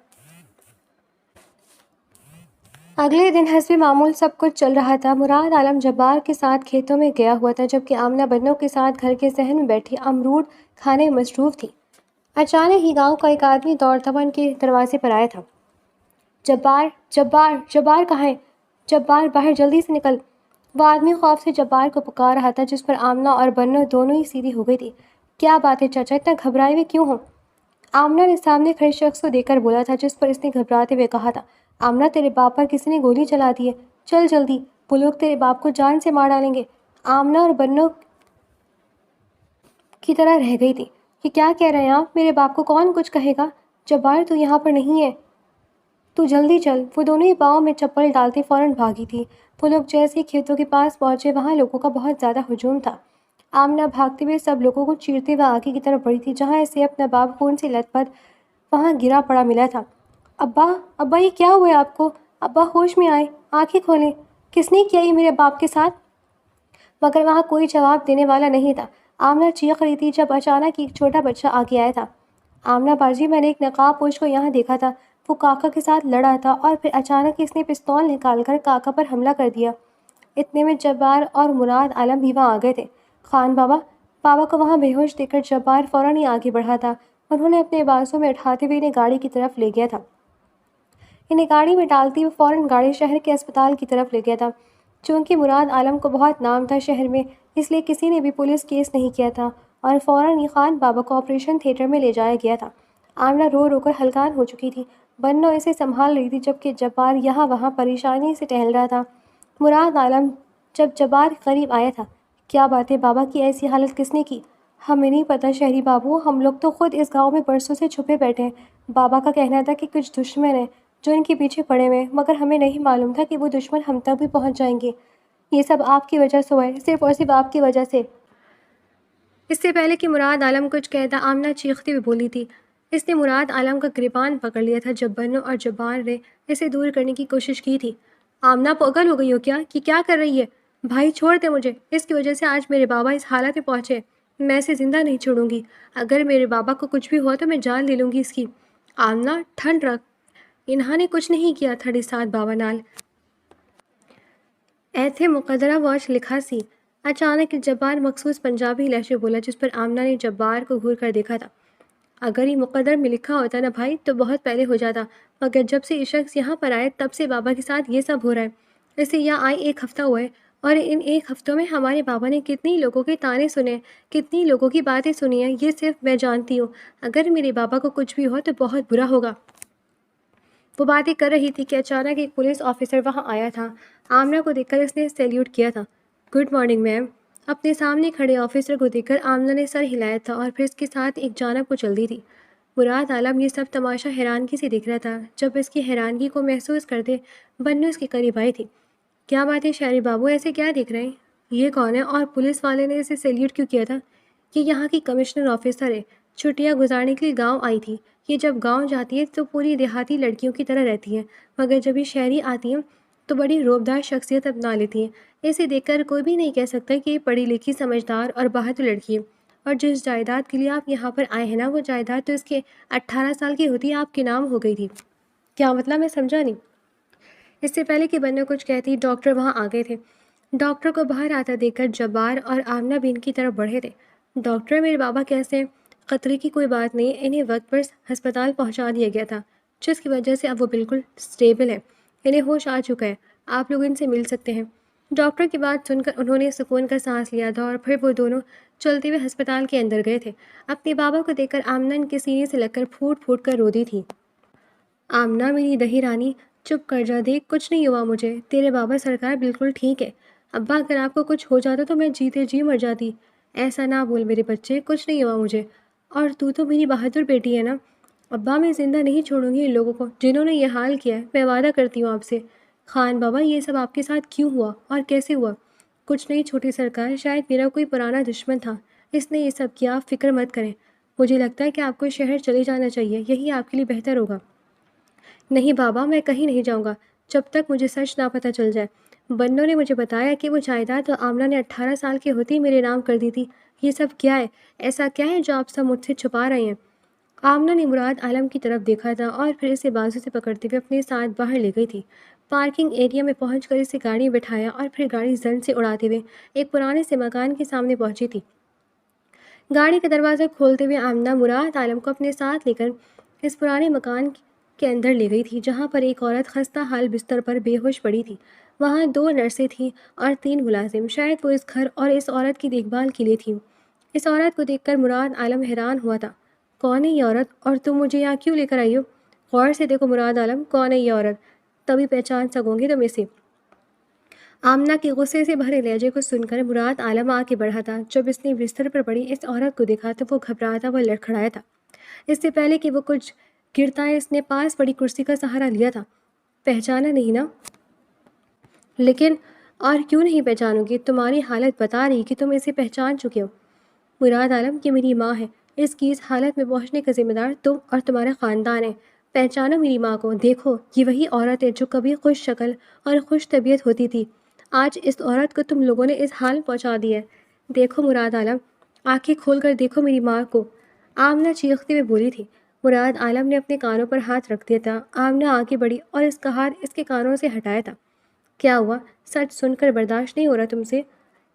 اگلے دن حسب معمول سب کچھ چل رہا تھا. مراد عالم جبار کے ساتھ کھیتوں میں گیا ہوا تھا، جبکہ آمنہ بنوں کے ساتھ گھر کے صحن میں بیٹھی امرود کھانے میں مصروف تھی. اچانک ہی گاؤں کا ایک آدمی دوڑتا ہوا ان کے دروازے پر آیا تھا. جبار جبار جبار کہاں ہے؟ جبار باہر جلدی سے نکل. وہ آدمی خوف سے جبار کو پکار رہا تھا، جس پر آمنہ اور بنو دونوں ہی سیدھی ہو گئی تھی. کیا بات ہے چاچا، اتنا گھبرائے ہوئے کیوں ہو؟ آمنہ نے سامنے کھڑے شخص کو دیکھ کر بولا تھا، جس پر اس نے گھبراتے ہوئے کہا تھا. آمنہ تیرے باپ پر کسی نے گولی چلا دی ہے، چل جلدی، وہ لوگ تیرے باپ کو جان سے مار ڈالیں گے. آمنہ اور بنو کی طرح رہ گئی تھی. یہ کیا کہہ رہے ہیں آپ؟ میرے باپ کو کون کچھ کہے گا؟ جبار تو یہاں پر نہیں ہے، تو جلدی چل. وہ دونوں ہی پاؤں میں چپل ڈالتے فوراً بھاگی تھی. وہ لوگ جیسے ہی کھیتوں کے پاس پہنچے، وہاں لوگوں کا بہت زیادہ ہجوم تھا. آمنہ بھاگتے ہوئے سب لوگوں کو چیرتے ہوئے آگے کی طرف بڑھی تھی، جہاں اسے اپنا باپ خون سے لت پت وہاں گرا پڑا ملا تھا. ابا ابا یہ کیا ہوا ہے آپ کو؟ ابا ہوش میں آئے، آنکھیں کھولیں. کس نے کیا یہ میرے باپ کے ساتھ؟ مگر وہاں کوئی جواب دینے والا نہیں تھا. آمنہ چیخ رہی تھی جب اچانک ایک چھوٹا بچہ آگے آیا تھا. آمنہ باجی، میں نے ایک نقاب پوش کو یہاں دیکھا تھا، وہ کاکا کے ساتھ لڑا تھا اور پھر اچانک اس نے پستول نکال کر کاکا پر حملہ کر دیا. اتنے میں جبار اور مراد عالم بھی وہاں آ گئے تھے. خان بابا. بابا کو وہاں بے ہوش دیکھ کر جبار فوراً ہی آگے بڑھا تھا. انہوں نے اپنے بازو میں اٹھاتے ہوئے انہیں گاڑی کی طرف لے گیا تھا. انہیں گاڑی میں ڈالتے ہوئے فوراً گاڑی شہر کے اسپتال کی طرف لے گیا تھا. چونکہ مراد عالم کو بہت نام تھا شہر میں، اس لیے کسی نے بھی پولیس کیس نہیں کیا تھا اور فوراً ہی خان بابا کو آپریشن تھیٹر میں لے جایا گیا تھا. آمنہ رو رو کر ہلکان ہو چکی تھی. بنو اسے سنبھال رہی تھی، جبکہ جبار یہاں وہاں پریشانی سے ٹہل رہا تھا. مراد عالم جب جبار کے قریب آیا تھا. کیا بات ہے، بابا کی ایسی حالت کس نے کی؟ ہمیں نہیں پتہ شہری بابو، ہم لوگ تو خود اس گاؤں میں برسوں سے چھپے بیٹھے ہیں. بابا کا کہنا تھا کہ کچھ دشمن ہیں جو ان کے پیچھے پڑے ہوئے ہیں، مگر ہمیں نہیں معلوم تھا کہ وہ دشمن ہم تک بھی پہنچ جائیں گے. یہ سب آپ کی وجہ سے ہوا ہے، صرف اور صرف آپ کی وجہ سے. اس سے پہلے کہ مراد عالم کچھ کہتا، آمنہ چیختی ہوئی بولی تھی. اس نے مراد عالم کا گریبان پکڑ لیا تھا جب بنو اور جبار نے اسے دور کرنے کی کوشش کی تھی. آمنہ پاگل ہو گئی ہو کیا؟ کہ کیا کر رہی ہے؟ بھائی چھوڑ دے مجھے، اس کی وجہ سے آج میرے بابا اس حالت میں پہنچے. میں اسے زندہ نہیں چھوڑوں گی. اگر میرے بابا کو کچھ بھی ہوا تو میں جان لے لوں گی اس کی. آمنہ ٹھنڈ رکھ، انہوں نے کچھ نہیں کیا. 37 بابا نال ایتھے مقدرہ واچ لکھا سی. اچانک جبار مخصوص پنجابی لہجے بولا، جس پر آمنہ نے جبار کو گھور کر دیکھا تھا. اگر یہ مقدر میں لکھا ہوتا نا بھائی تو بہت پہلے ہو جاتا، مگر جب سے یہ شخص یہاں پر آئے تب سے بابا کے ساتھ یہ سب ہو رہا ہے. اسے یہاں آئے 1 ہفتہ ہوا ہے اور ان 1 ہفتوں میں ہمارے بابا نے کتنی لوگوں کے تانے سنے، کتنی لوگوں کی باتیں سنی ہیں، یہ صرف میں جانتی ہوں. اگر میرے بابا کو کچھ بھی ہو تو بہت برا ہوگا. وہ باتیں کر رہی تھی کہ اچانک ایک پولیس آفیسر وہاں آیا تھا. آمنہ کو دیکھ کر اس نے سیلیوٹ کیا تھا. Good morning ma'am. اپنے سامنے کھڑے آفیسر کو دیکھ کر آمنہ نے سر ہلایا تھا اور پھر اس کے ساتھ ایک جانب کو چل دی تھی. مراد عالم یہ سب تماشا حیرانگی سے دیکھ رہا تھا. جب اس کی حیرانگی کو محسوس کرتے بنو اس کے قریب آئی تھی. کیا بات ہے شہری بابو، ایسے کیا دیکھ رہے ہیں؟ یہ کون ہے اور پولیس والے نے اسے سیلیوٹ کیوں کیا تھا؟ یہ یہاں کی کمشنر آفیسر ہے، چھٹیاں گزارنے کے لیے گاؤں آئی تھی. یہ جب گاؤں جاتی ہے تو پوری دیہاتی لڑکیوں کی طرح رہتی ہیں، مگر جب یہ شہری آتی ہیں تو بڑی روبدار شخصیت اپنا لیتی ہیں. اسے دیکھ کر کوئی بھی نہیں کہہ سکتا کہ یہ پڑھی لکھی، سمجھدار اور بہادر لڑکی ہے. اور جس جائیداد کے لیے آپ یہاں پر آئے ہیں نا، وہ جائیداد تو اس کے 18 سال کی ہوتی آپ کے نام ہو گئی تھی. کیا مطلب؟ میں سمجھا نہیں. اس سے پہلے کہ بنو کچھ کہتی، ڈاکٹر وہاں آ گئے تھے. ڈاکٹر کو باہر آتا دیکھ کر جبار اور آمنہ بھی ان کی طرف بڑھے تھے. ڈاکٹر، میرے بابا کیسے ہیں؟ خطرے کی کوئی بات نہیں، انہیں وقت پر ہسپتال پہنچا دیا گیا تھا، جس کی وجہ سے اب وہ بالکل سٹیبل ہے، انہیں ہوش آ چکا ہے. آپ لوگ ان سے مل سکتے ہیں۔ ڈاکٹر کی بات سن کر انہوں نے سکون کا سانس لیا تھا اور پھر وہ دونوں چلتے ہوئے ہسپتال کے اندر گئے تھے۔ اپنے بابا کو دیکھ کر آمنہ ان کے سینے سے لگ کر پھوٹ پھوٹ کر رو دی تھی۔ آمنہ میری دہی رانی، چپ کر جا، دیکھ کچھ نہیں ہوا مجھے، تیرے بابا سرکار بالکل ٹھیک ہے۔ ابا اگر آپ کو کچھ ہو جاتا تو میں جیتے جی مر جاتی۔ ایسا نہ بول میرے بچے، کچھ نہیں ہوا مجھے، اور تو میری بہادر بیٹی ہے نا۔ ابا میں زندہ نہیں چھوڑوں گی ان لوگوں کو جنہوں نے یہ حال کیا ہے، میں وعدہ کرتی ہوں آپ سے۔ خان بابا یہ سب آپ کے ساتھ کیوں ہوا اور کیسے ہوا؟ کچھ نہیں چھوٹی سرکار، شاید میرا کوئی پرانا دشمن تھا، اس نے یہ سب کیا، آپ فکر مت کریں۔ مجھے لگتا ہے کہ آپ کو شہر چلے جانا چاہیے، یہی آپ کے لیے بہتر ہوگا۔ نہیں بابا، میں کہیں نہیں جاؤں گا جب تک مجھے سچ نہ پتہ چل جائے۔ بنوں نے مجھے بتایا کہ وہ جائیداد تو آمنہ نے 18 سال کے ہوتے ہی میرے نام کر دی تھی۔ یہ سب کیا ہے؟ ایسا کیا ہے جو آپ سب مجھ سے چھپا رہے ہیں؟ آمنہ نے مراد عالم کی طرف دیکھا تھا اور پھر اسے بازو سے پکڑتے ہوئے اپنے ساتھ باہر لے گئی تھی۔ پارکنگ ایریا میں پہنچ کر اسے گاڑی میں بٹھایا اور پھر گاڑی زن سے اڑاتے ہوئے ایک پرانے سے مکان کے سامنے پہنچی تھی۔ گاڑی کا دروازہ کھولتے ہوئے آمنہ مراد عالم کو اپنے ساتھ لے کر اس پرانے مکان کے اندر لے گئی تھی، جہاں پر ایک عورت خستہ حال بستر پر بے ہوش پڑی تھی۔ وہاں 2 نرسیں تھیں اور 3 ملازم، شاید وہ اس گھر اور اس عورت کی دیکھ بھال کے لیے تھیں۔ اس عورت کو دیکھ کر مراد عالم حیران ہوا تھا۔ کون ہے یہ عورت اور تم مجھے یہاں کیوں لے کر آئی ہو؟ غور سے دیکھو مراد عالم، کون ہے یہ عورت، تبھی پہچان سکو گے تم اسے۔ آمنہ کے غصے سے بھرے لہجے کو سن کر مراد عالم آگے بڑھا تھا۔ جب اس نے بستر پر پڑی اس عورت کو دیکھا تو وہ گھبراتا ہوا لڑکھڑایا تھا۔ اس سے پہلے کہ وہ کچھ گرتا ہے اس نے پاس پڑی کرسی کا سہارا لیا تھا۔ پہچانا نہیں نا؟ لیکن اور کیوں نہیں پہچانو گی؟ تمہاری حالت بتا رہی کہ تم اسے پہچان چکے ہو۔ مراد عالم، یہ میری ماں ہے، اس کی اس حالت میں پہنچنے کا ذمہ دار تم اور تمہارا خاندان ہے۔ پہچانو میری ماں کو، دیکھو یہ وہی عورت ہے جو کبھی خوش شکل اور خوش طبیعت ہوتی تھی۔ آج اس عورت کو تم لوگوں نے اس حال پہنچا دی ہے۔ دیکھو مراد عالم، آنکھیں کھول کر دیکھو میری ماں کو، آمنہ چیختے ہوئے بولی تھی۔ مراد عالم نے اپنے کانوں پر ہاتھ رکھ دیا تھا۔ آمنہ آگے بڑھی اور اس کا ہاتھ اس کے کانوں سے ہٹایا تھا۔ کیا ہوا؟ سچ سن کر برداشت نہیں ہو رہا تم سے؟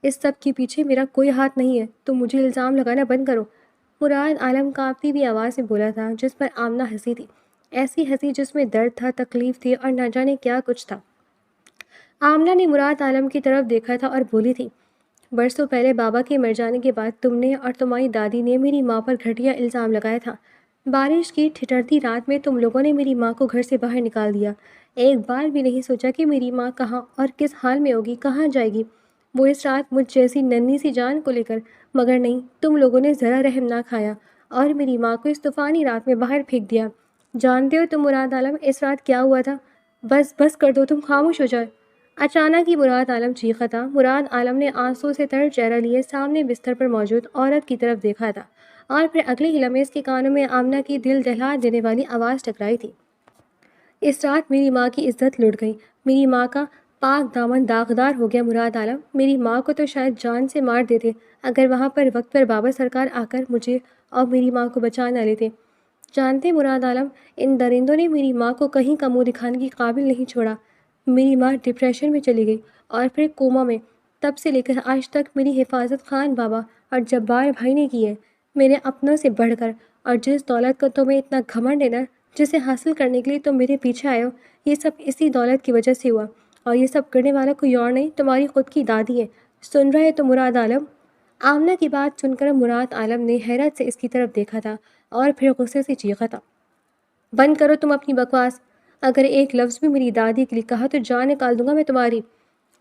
اس سب کے پیچھے میرا کوئی ہاتھ نہیں ہے، تم مجھے الزام لگانا بند کرو۔ مراد عالم کانپتی ہوئی آواز میں بولا تھا، جس پر آمنہ ہنسی تھی، ایسی ہنسی جس میں درد تھا، تکلیف تھی اور نہ جانے کیا کچھ تھا۔ آمنہ نے مراد عالم کی طرف دیکھا تھا اور بولی تھی، برسوں پہلے بابا کے مر جانے کے بعد تم نے اور تمہاری دادی نے میری ماں پر گھٹیا الزام لگایا تھا۔ بارش کی ٹھٹرتی رات میں تم لوگوں نے میری ماں کو گھر سے باہر نکال دیا۔ ایک بار بھی نہیں سوچا کہ میری ماں کہاں اور کس حال میں ہوگی، کہاں جائے گی وہ اس رات مجھ جیسی ننھی سی جان کو لے کر۔ مگر نہیں، تم لوگوں نے ذرا رحم نہ کھایا اور میری ماں کو اس طوفانی رات میں باہر پھینک دیا۔ جانتے ہو تم مراد عالم اس رات کیا ہوا تھا؟ بس بس کر دو، تم خاموش ہو جائے۔ اچانک ہی مراد عالم چیخا تھا۔ مراد عالم نے آنسوں سے تر چہرہ لیے سامنے بستر پر موجود عورت کی طرف دیکھا تھا اور پھر اگلے ہی لمحے اس کے کانوں میں آمنہ کی دل دہلا دینے والی آواز ٹکرائی تھی، اس رات میری ماں کی عزت لٹ گئی، میری ماں کا پاک دامن داغدار ہو گیا۔ مراد عالم، میری ماں کو تو شاید جان سے مار دیتے اگر وہاں پر وقت پر بابا سرکار آ کر مجھے اور میری ماں کو بچا نہ لیتے۔ جانتے مراد عالم، ان درندوں نے میری ماں کو کہیں کا منہ دکھانے کی قابل نہیں چھوڑا۔ میری ماں ڈپریشن میں چلی گئی اور پھر کوما میں۔ تب سے لے کر آج تک میری حفاظت خان بابا اور جبار بھائی نے کی ہے، میرے اپنوں سے بڑھ کر۔ اور جس دولت کا تمہیں اتنا گھمنڈ ہے نا، جسے حاصل کرنے کے لیے تم میرے پیچھے آئے ہو، یہ سب اسی دولت کی وجہ سے ہوا، اور یہ سب کرنے والا کوئی اور نہیں، تمہاری خود کی دادی ہے۔ سن رہے تو مراد عالم؟ آمنہ کی بات سن کر مراد عالم نے حیرت سے اس کی طرف دیکھا تھا اور پھر غصے سے چیخا تھا، بند کرو تم اپنی بکواس، اگر ایک لفظ بھی میری دادی کے لیے کہا تو جان نکال دوں گا میں تمہاری۔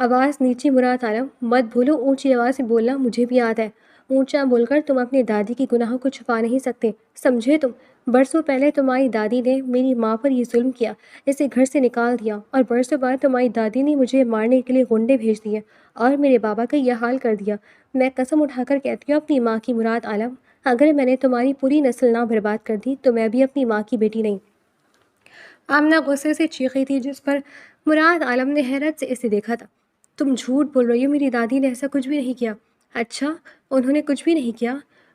آواز نیچی مراد عالم، مت بھولو اونچی آواز میں بولنا، مجھے بھی یاد ہے۔ اونچا بول کر تم اپنی دادی کی گناہوں کو چھپا نہیں سکتے، سمجھے تم؟ برسوں پہلے تمہاری دادی نے میری ماں پر یہ ظلم کیا، اسے گھر سے نکال دیا، اور برسوں بعد تمہاری دادی نے مجھے مارنے کے لیے غنڈے بھیج دیے اور میرے بابا کا یہ حال کر دیا۔ میں قسم اٹھا کر کہتی ہوں اپنی ماں کی مراد عالم، اگر میں نے تمہاری پوری نسل نہ برباد کر دی تو میں بھی اپنی ماں کی بیٹی نہیں۔ آمنہ غصے سے چیخی تھی، جس پر مراد عالم نے حیرت سے اسے دیکھا تھا۔ تم جھوٹ بول رہی ہو، میری دادی نے ایسا کچھ بھی نہیں کیا۔ اچھا، انہوں نے کچھ بھی نہیں کیا؟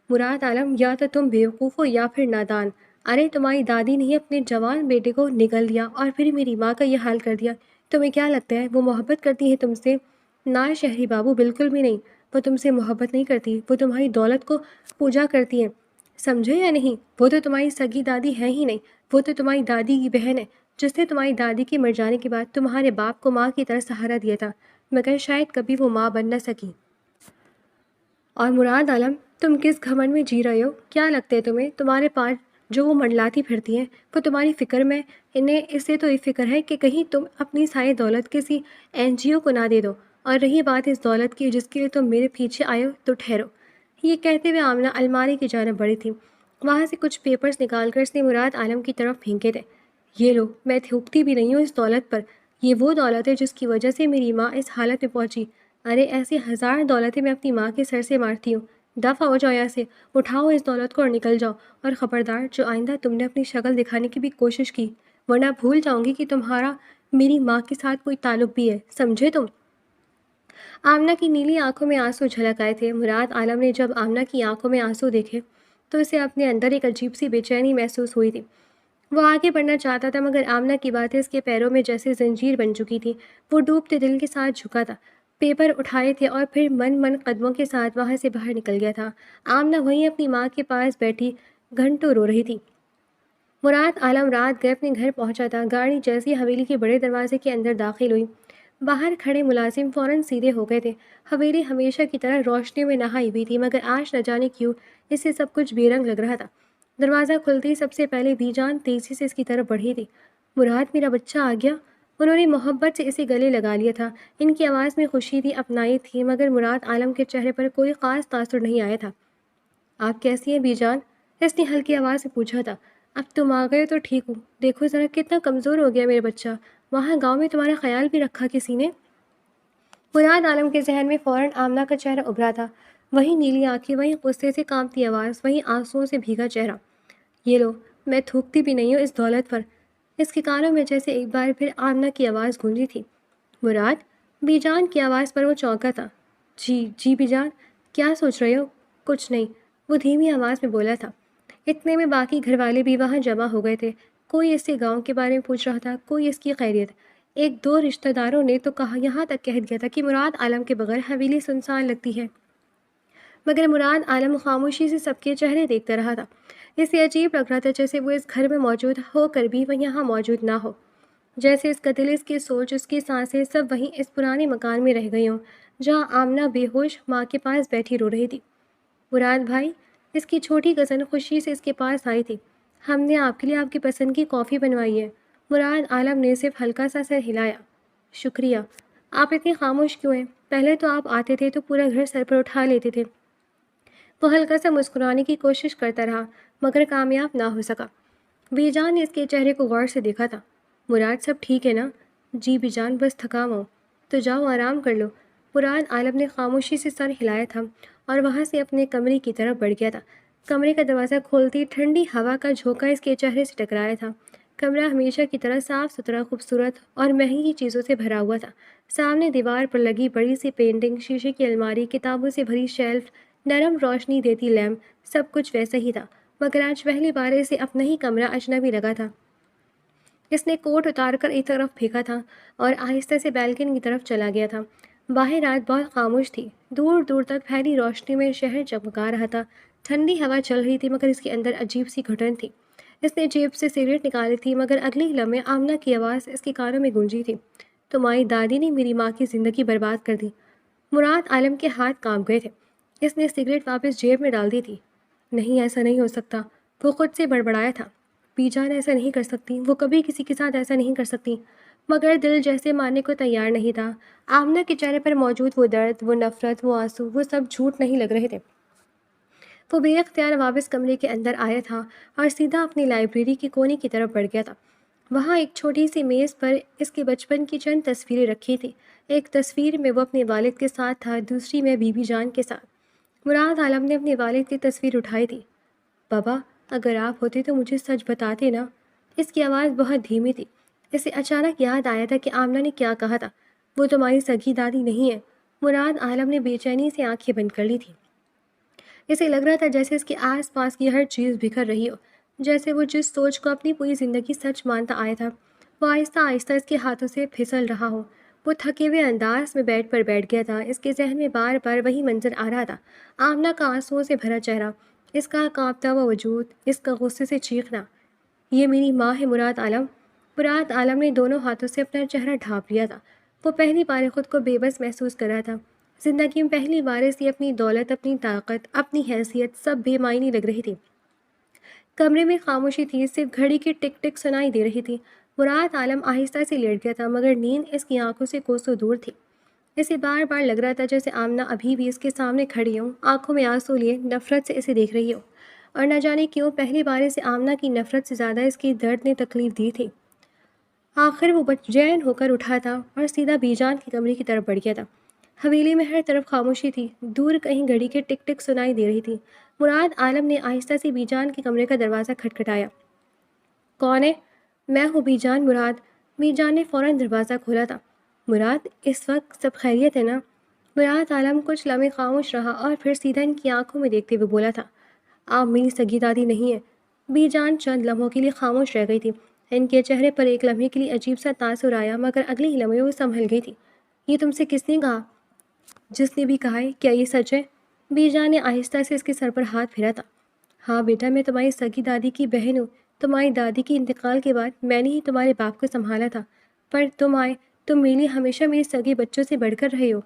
مراد عالم، یا تو تم بیوقوف ہو یا پھر نادان۔ ارے تمہاری دادی نے اپنے جوان بیٹے کو نگل دیا اور پھر میری ماں کا یہ حال کر دیا۔ تمہیں کیا لگتا ہے وہ محبت کرتی ہے تم سے؟ نہ شہری بابو، بالکل بھی نہیں، وہ تم سے محبت نہیں کرتی، وہ تمہاری دولت کو پوجا کرتی ہے، سمجھے یا نہیں؟ وہ تو تمہاری سگی دادی ہے ہی نہیں، وہ تو تمہاری دادی کی بہن ہے۔ جس نے تمہاری دادی کے مر جانے کے بعد تمہارے باپ کو ماں کی طرح سہارا دیا تھا، مگر شاید کبھی وہ ماں بن نہ سکی۔ اور مراد عالم، تم کس گھمنڈ میں جی رہے ہو؟ کیا لگتا ہے تمہیں تمہارے پاس جو وہ منڈلاتی پھرتی ہیں وہ تمہاری فکر میں؟ انہیں اس سے تو یہ فکر ہے کہ کہیں تم اپنی ساری دولت کسی NGO کو نہ دے دو۔ اور رہی بات اس دولت کی جس کے لیے تم میرے پیچھے آئے ہو، تو ٹھہرو۔ یہ کہتے ہوئے آمنہ الماری کی جانب بڑھی تھی۔ وہاں سے کچھ پیپرز نکال کر اس نے مراد عالم کی طرف پھینکے تھے۔ یہ لو، میں تھوکتی بھی نہیں ہوں اس دولت پر۔ یہ وہ دولت ہے جس کی وجہ سے میری ماں اس حالت میں پہنچی۔ ارے ایسی ہزار دولتیں میں اپنی ماں کے سر سے مارتی ہوں۔ دفع ہو جاؤ یہاں سے، اٹھاؤ اس دولت کو اور نکل جاؤ۔ اور خبردار، جو آئندہ تم نے اپنی شکل دکھانے کی بھی کوشش کی، ورنہ بھول جاؤں گی کہ تمہارا میری ماں کے ساتھ کوئی تعلق بھی ہے، سمجھے تم؟ آمنہ کی نیلی آنکھوں میں آنسو جھلک آئے تھے۔ مراد عالم نے جب آمنہ کی آنکھوں میں آنسو دیکھے تو اسے اپنے اندر ایک عجیب سی بے چینی محسوس ہوئی تھی۔ وہ آگے بڑھنا چاہتا تھا مگر آمنہ کی باتیں اس کے پیروں میں جیسے زنجیر بن چکی تھی۔ وہ ڈوبتے دل کے ساتھ جھکا تھا، پیپر اٹھائے تھے اور پھر من قدموں کے ساتھ وہاں سے باہر نکل گیا تھا۔ آمنہ وہیں اپنی ماں کے پاس بیٹھی گھنٹوں رو رہی تھی۔ مراد عالم رات گئے اپنے گھر پہنچا تھا۔ گاڑی جیسی حویلی کے بڑے دروازے کے اندر داخل ہوئی، باہر کھڑے ملازم فوراً سیدھے ہو گئے تھے۔ حویلی ہمیشہ کی طرح روشنی میں نہائی ہوئی تھی مگر آج نہ جانے کیوں اسے سب کچھ بے رنگ لگ رہا تھا۔ دروازہ کھلتے ہی سب سے پہلے بی جان تیزی سے اس کی طرف بڑھی تھی۔ مراد، میرا بچہ آ گیا۔ انہوں نے محبت سے اسے گلے لگا لیا تھا۔ ان کی آواز میں خوشی تھی، اپنائی تھی، مگر مراد عالم کے چہرے پر کوئی خاص تاثر نہیں آیا تھا۔ آپ کیسی ہیں بی جان؟ اس نے ہلکی آواز سے پوچھا تھا۔ اب تم آ گئے تو ٹھیک ہوں۔ دیکھو ذرا کتنا کمزور ہو گیا میرا بچہ۔ وہاں گاؤں میں تمہارا خیال بھی رکھا کسی نے؟ مراد عالم کے ذہن میں فوراً آمنہ کا چہرہ ابھرا تھا۔ وہی نیلی آنکھیں، وہی غصے سے کانپتی آواز، وہی آنسوؤں سے بھیگا چہرہ۔ یہ لو، میں تھوکتی بھی نہیں ہوں اس دولت پر۔ اس کے کانوں میں جیسے ایک بار پھر آمنہ کی آواز گونجی تھی۔ مراد، بی جان کی آواز پر وہ چونکا تھا۔ جی بی جان، کیا سوچ رہے ہو؟ کچھ نہیں، وہ دھیمی آواز میں بولا تھا۔ اتنے میں باقی گھر والے بھی وہاں جمع ہو گئے تھے۔ کوئی اس سے گاؤں کے بارے میں پوچھ رہا تھا، کوئی اس کی خیریت۔ ایک دو رشتہ داروں نے تو یہاں تک کہہ دیا تھا کہ مراد عالم کے بغیر حویلی سنسان لگتی ہے، مگر مراد عالم خاموشی سے سب کے چہرے دیکھتا رہا تھا۔ اسے عجیب لگ رہا تھا جیسے وہ اس گھر میں موجود ہو کر بھی وہ یہاں موجود نہ ہو، جیسے اس کا دل، اس کی سوچ، اس کی سانسیں سب وہیں اس پرانے مکان میں رہ گئی ہوں جہاں آمنہ بے ہوش ماں کے پاس بیٹھی رو رہی تھی۔ مراد بھائی، اس کی چھوٹی کزن خوشی سے اس کے پاس آئی تھی۔ ہم نے آپ کے لیے آپ کی پسند کی کافی بنوائی ہے۔ مراد عالم نے صرف ہلکا سا سر ہلایا۔ شکریہ۔ آپ اتنے خاموش کیوں ہیں؟ پہلے تو آپ آتے تھے تو پورا گھر سر پر اٹھا لیتے تھے۔ وہ ہلکا سا مسکرانے کی کوشش کرتا رہا مگر کامیاب نہ ہو سکا۔ بی جان نے اس کے چہرے کو غور سے دیکھا تھا۔ مراد، سب ٹھیک ہے نا؟ جی بی جان، بس تھکا ہوا ہوں۔ تو جاؤ آرام کر لو۔ مراد عالم نے خاموشی سے سر ہلایا تھا اور وہاں سے اپنے کمرے کی طرف بڑھ گیا تھا۔ کمرے کا دروازہ کھولتی ٹھنڈی ہوا کا جھونکا اس کے چہرے سے ٹکرایا تھا۔ کمرہ ہمیشہ کی طرح صاف ستھرا، خوبصورت اور مہنگی چیزوں سے بھرا ہوا تھا۔ سامنے دیوار پر لگی بڑی سی پینٹنگ، شیشے کی الماری، کتابوں سے بھری شیلف، نرم روشنی دیتی لیمپ، سب کچھ ویسا ہی تھا، مگر آج پہلی بار اسے اپنا ہی کمرہ اجنبی لگا تھا۔ اس نے کوٹ اتار کر ایک طرف پھینکا تھا اور آہستہ سے بالکنی کی طرف چلا گیا تھا۔ باہر رات بہت خاموش تھی، دور دور تک پھیلی روشنی میں شہر چمکا رہا تھا۔ ٹھنڈی ہوا چل رہی تھی مگر اس کے اندر عجیب سی گھٹن تھی۔ اس نے جیب سے سگریٹ نکالی تھی مگر اگلے ہی لمحے آمنہ کی آواز اس کے کانوں میں گونجی تھی۔ تمہاری دادی نے میری ماں کی زندگی برباد کر دی۔ مراد عالم کے ہاتھ کانپ گئے تھے۔ اس نے سگریٹ واپس جیب میں ڈال دی تھی۔ نہیں، ایسا نہیں ہو سکتا، وہ خود سے بڑبڑایا تھا۔ بی جان ایسا نہیں کر سکتی، وہ کبھی کسی کے ساتھ ایسا نہیں کر سکتی۔ مگر دل جیسے ماننے کو تیار نہیں تھا۔ آمنہ کے چہرے پر موجود وہ درد، وہ نفرت، وہ آنسو، وہ سب جھوٹ نہیں لگ رہے تھے۔ وہ بے اختیار واپس کمرے کے اندر آیا تھا اور سیدھا اپنی لائبریری کے کونے کی طرف بڑھ گیا تھا۔ وہاں ایک چھوٹی سی میز پر اس کے بچپن کی چند تصویریں رکھی تھیں۔ ایک تصویر میں وہ اپنے والد کے ساتھ تھا، دوسری میں بی بی جان کے ساتھ۔ مراد عالم نے اپنے والد کی تصویر اٹھائی تھی۔ بابا، اگر آپ ہوتے تو مجھے سچ بتاتے نا۔ اس کی آواز بہت دھیمی تھی۔ اسے اچانک یاد آیا تھا کہ آمنہ نے کیا کہا تھا، وہ تمہاری سگی دادی نہیں ہے۔ مراد عالم نے بے چینی سے آنکھیں بند کر لی تھیں۔ اسے لگ رہا تھا جیسے اس کے آس پاس کی ہر چیز بکھر رہی ہو، جیسے وہ جس سوچ کو اپنی پوری زندگی سچ مانتا آیا تھا وہ آہستہ آہستہ اس کے ہاتھوں سے پھسل رہا ہو۔ وہ تھکے ہوئے انداز میں بیڈ پر بیٹھ گیا تھا۔ اس کے ذہن میں بار بار وہی منظر آ رہا تھا، آمنہ کا آنسوؤں سے بھرا چہرہ، اس کا کانپتا ہوا وجود، اس کا غصے سے چیخنا۔ یہ میری ماں ہے مراد عالم، مراد عالم نے دونوں ہاتھوں سے اپنا چہرہ ڈھانپ لیا تھا۔ وہ پہلی بار خود کو بے بس محسوس کر رہا تھا۔ زندگی میں پہلی بار اسے اپنی دولت، اپنی طاقت، اپنی حیثیت سب بے معنی لگ رہی تھی۔ کمرے میں خاموشی تھی، صرف گھڑی کی ٹک ٹک سنائی دے رہی تھی۔ مراد عالم آہستہ سے لیٹ گیا تھا، مگر نیند اس کی آنکھوں سے کوسوں دور تھی۔ اسے بار بار لگ رہا تھا جیسے آمنہ ابھی بھی اس کے سامنے کھڑی ہو، آنکھوں میں آنسو لیے نفرت سے اسے دیکھ رہی ہو، اور نہ جانے کیوں پہلی بار اسے آمنہ کی نفرت سے زیادہ اس کی درد نے تکلیف دی تھی۔ آخر وہ بچین ہو کر اٹھا تھا اور سیدھا بی جان کے کمرے کی طرف بڑھ گیا تھا۔ حویلی میں ہر طرف خاموشی تھی، دور کہیں گھڑی کے ٹک ٹک سنائی دے رہی تھی۔ مراد عالم نے آہستہ سے بی جان کے کمرے کا دروازہ کھٹکھٹایا۔ کون ہے؟ میں ہوں بی جان، مراد۔ بی جان نے فوراً دروازہ کھولا تھا۔ مراد، اس وقت سب خیریت ہے نا؟ مراد عالم کچھ لمحے خاموش رہا اور پھر سیدھا ان کی آنکھوں میں دیکھتے ہوئے بولا تھا، آپ میری سگی دادی نہیں ہیں۔ بی جان چند لمحوں کے لیے خاموش رہ گئی تھی۔ ان کے چہرے پر ایک لمحے کے لیے عجیب سا تاثر آیا، مگر اگلے ہی لمحے وہ سنبھل گئی تھی۔ یہ تم سے کس نے کہا؟ جس نے بھی کہا ہے، کیا یہ سچ ہے؟ بی جان نے آہستہ سے اس کے سر پر ہاتھ پھیرا تھا۔ ہاں بیٹا، میں تمہاری سگی دادی کی بہن ہوں۔ تمہاری دادی کے انتقال کے بعد میں نے ہی تمہارے باپ کو سنبھالا تھا، پر تم آئے، تم میرے لیے ہمیشہ میرے سگے بچوں سے بڑھ کر رہے ہو۔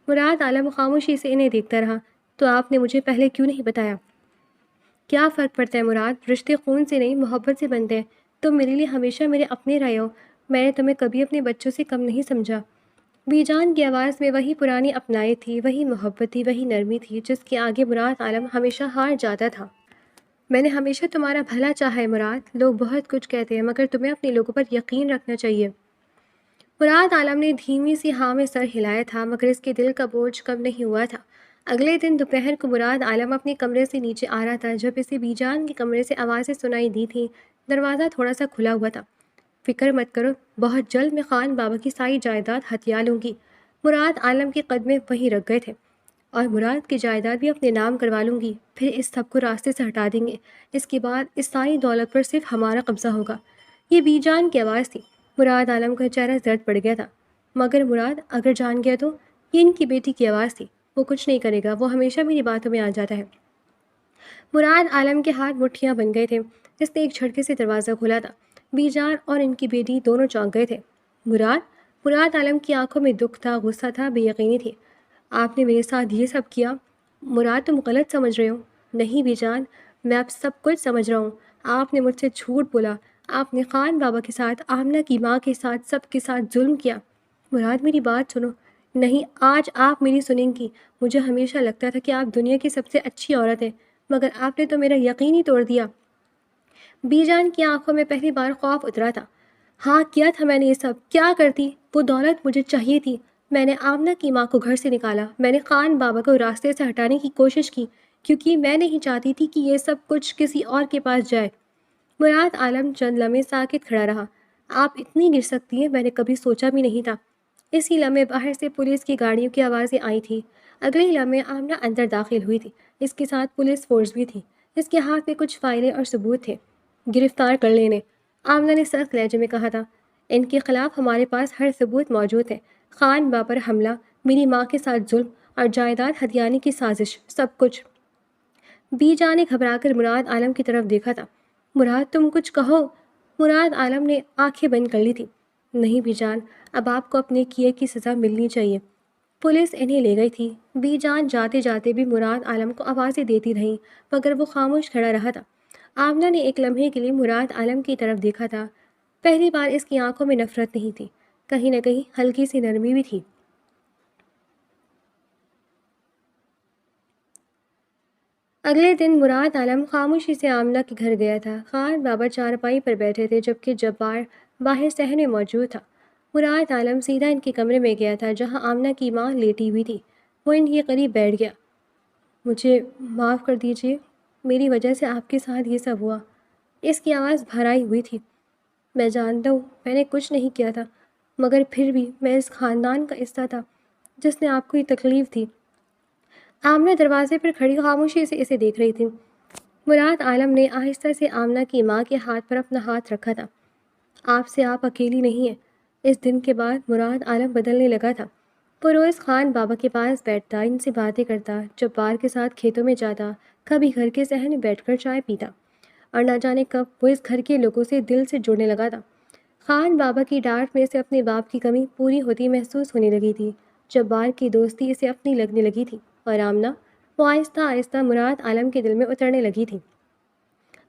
مراد عالم خاموشی سے انہیں دیکھتا رہا۔ تو آپ نے مجھے پہلے کیوں نہیں بتایا؟ کیا فرق پڑتا ہے مراد، رشتے خون سے نہیں محبت سے بنتے ہیں۔ تم میرے لیے ہمیشہ میرے اپنے رہے ہو، میں نے تمہیں کبھی اپنے بچوں سے کم نہیں سمجھا۔ بی جان کی آواز میں وہی پرانی اپنائی تھی، وہی محبت تھی، وہی نرمی تھی جس کے آگے مراد عالم ہمیشہ ہار جاتا تھا۔ میں نے ہمیشہ تمہارا بھلا چاہا ہے مراد، لوگ بہت کچھ کہتے ہیں مگر تمہیں اپنے لوگوں پر یقین رکھنا چاہیے۔ مراد عالم نے دھیمی سی ہاں میں سر ہلایا تھا، مگر اس کے دل کا بوجھ کم نہیں ہوا تھا۔ اگلے دن دوپہر کو مراد عالم اپنے کمرے سے نیچے آ رہا تھا جب اسے بی جان کے کمرے سے آوازیں سنائی دی تھیں۔ دروازہ تھوڑا سا کھلا ہوا تھا۔ فکر مت کرو، بہت جلد میں خان بابا کی ساری جائیداد ہتھیا لوں گی۔ مراد عالم کے قدمے وہیں رک گئے تھے۔ اور مراد کی جائیداد بھی اپنے نام کروا لوں گی، پھر اس سب کو راستے سے ہٹا دیں گے۔ اس کے بعد اس ساری دولت پر صرف ہمارا قبضہ ہوگا۔ یہ بی جان کی آواز تھی۔ مراد عالم کا چہرہ زرد پڑ گیا تھا۔ مگر مراد، اگر جان گیا تو؟ یہ ان کی بیٹی کی آواز تھی۔ وہ کچھ نہیں کرے گا، وہ ہمیشہ میری باتوں میں آ جاتا ہے۔ مراد عالم کے ہاتھ مٹھیاں بن گئے تھے۔ اس نے ایک جھٹکے سے دروازہ کھولا تھا۔ بی جان اور ان کی بیٹی دونوں چونک گئے تھے۔ مراد عالم کی آنکھوں میں دکھ تھا، غصہ تھا، بے یقینی تھی۔ آپ نے میرے ساتھ یہ سب کیا؟ مراد، تم غلط سمجھ رہے ہو۔ نہیں بی جان، میں اب سب کچھ سمجھ رہا ہوں۔ آپ نے مجھ سے جھوٹ بولا، آپ نے خان بابا کے ساتھ، آمنہ کی ماں کے ساتھ، سب کے ساتھ ظلم کیا۔ مراد، میری بات سنو۔ نہیں، آج آپ میری سنیں گی۔ مجھے ہمیشہ لگتا تھا کہ آپ دنیا کی سب سے اچھی عورت ہیں، مگر آپ نے تو میرا یقین ہی توڑ دیا۔ بی جان کی آنکھوں میں پہلی بار خوف اترا تھا۔ ہاں کیا تھا میں نے یہ سب، کیا کرتی؟ وہ دولت مجھے چاہیے تھی۔ میں نے آمنہ کی ماں کو گھر سے نکالا، میں نے خان بابا کو راستے سے ہٹانے کی کوشش کی، کیونکہ میں نہیں چاہتی تھی کہ یہ سب کچھ کسی اور کے پاس جائے۔ مراد عالم چند لمحے ساکت کھڑا رہا۔ آپ اتنی گر سکتی ہیں، میں نے کبھی سوچا بھی نہیں تھا۔ اسی لمحے باہر سے پولیس کی گاڑیوں کی آوازیں آئی تھیں۔ اگلے ہی لمحے آمنہ اندر داخل ہوئی تھی۔ اس کے ساتھ پولیس فورس بھی تھی۔ اس کے ہاتھ میں کچھ فائلیں اور ثبوت تھے۔ گرفتار کر لینے، آمنہ نے سخت لہجے میں کہا تھا۔ ان کے خلاف ہمارے پاس ہر ثبوت موجود ہے۔ خان بابا پر حملہ، میری ماں کے ساتھ ظلم اور جائیداد ہتھیانے کی سازش، سب کچھ۔ بی جان نے گھبرا کر مراد عالم کی طرف دیکھا تھا۔ مراد، تم کچھ کہو۔ مراد عالم نے آنکھیں بند کر لی تھی۔ نہیں بی جان، اب آپ کو اپنے کیے کی سزا ملنی چاہیے۔ پولیس انہیں لے گئی تھی۔ بی جان جاتے جاتے بھی مراد عالم کو آوازیں دیتی رہیں، مگر وہ خاموش کھڑا رہا تھا۔ آمنہ نے ایک لمحے کے لیے مراد عالم کی طرف دیکھا تھا۔ پہلی بار اس کی آنکھوں میں نفرت نہیں تھی، کہیں نہ کہیں ہلکی سی نرمی بھی تھی۔ اگلے دن مراد عالم خاموشی سے آمنہ کے گھر گیا تھا۔ خان بابا چارپائی پر بیٹھے تھے جبکہ جبار باہر صحن میں موجود تھا۔ مراد عالم سیدھا ان کے کمرے میں گیا تھا جہاں آمنہ کی ماں لیٹی ہوئی تھی۔ وہ ان کے قریب بیٹھ گیا۔ مجھے معاف کر دیجیے، میری وجہ سے آپ کے ساتھ یہ سب ہوا۔ اس کی آواز بھرائی ہوئی تھی۔ میں جانتا ہوں میں نے کچھ نہیں کیا تھا، مگر پھر بھی میں اس خاندان کا حصہ تھا جس نے آپ کو یہ تکلیف دی۔ آمنہ دروازے پر کھڑی خاموشی سے اسے دیکھ رہی تھی۔ مراد عالم نے آہستہ سے آمنہ کی ماں کے ہاتھ پر اپنا ہاتھ رکھا تھا۔ آپ اکیلی نہیں ہیں۔ اس دن کے بعد مراد عالم بدلنے لگا تھا۔ وہ روز خان بابا کے پاس بیٹھتا، ان سے باتیں کرتا، جبار کے ساتھ کھیتوں میں جاتا، کبھی گھر کے صحن میں بیٹھ کر چائے پیتا، اور نہ جانے کب وہ اس گھر کے لوگوں سے دل سے جڑنے لگا تھا۔ خان بابا کی ڈانٹ میں اسے اپنے باپ کی کمی پوری ہوتی محسوس ہونے لگی تھی۔ جبار کی دوستی اسے اپنی لگنے لگی تھی اور آمنہ وہ آہستہ آہستہ مراد عالم کے دل میں اترنے لگی تھی۔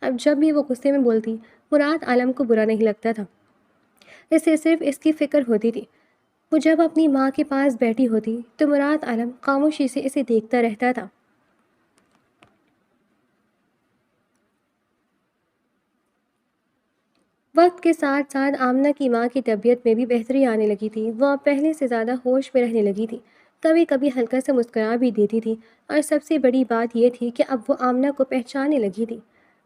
اب جب بھی وہ غصے میں بولتی مراد عالم کو برا نہیں لگتا تھا، اسے صرف اس کی فکر ہوتی تھی۔ وہ جب اپنی ماں کے پاس بیٹھی ہوتی تو مراد عالم خاموشی سے اسے دیکھتا رہتا تھا۔ وقت کے ساتھ ساتھ آمنہ کی ماں کی طبیعت میں بھی بہتری آنے لگی تھی۔ وہ اب پہلے سے زیادہ ہوش میں رہنے لگی تھی، کبھی کبھی ہلکا سے مسکرا بھی دیتی تھی، اور سب سے بڑی بات یہ تھی کہ اب وہ آمنہ کو پہچاننے لگی تھی۔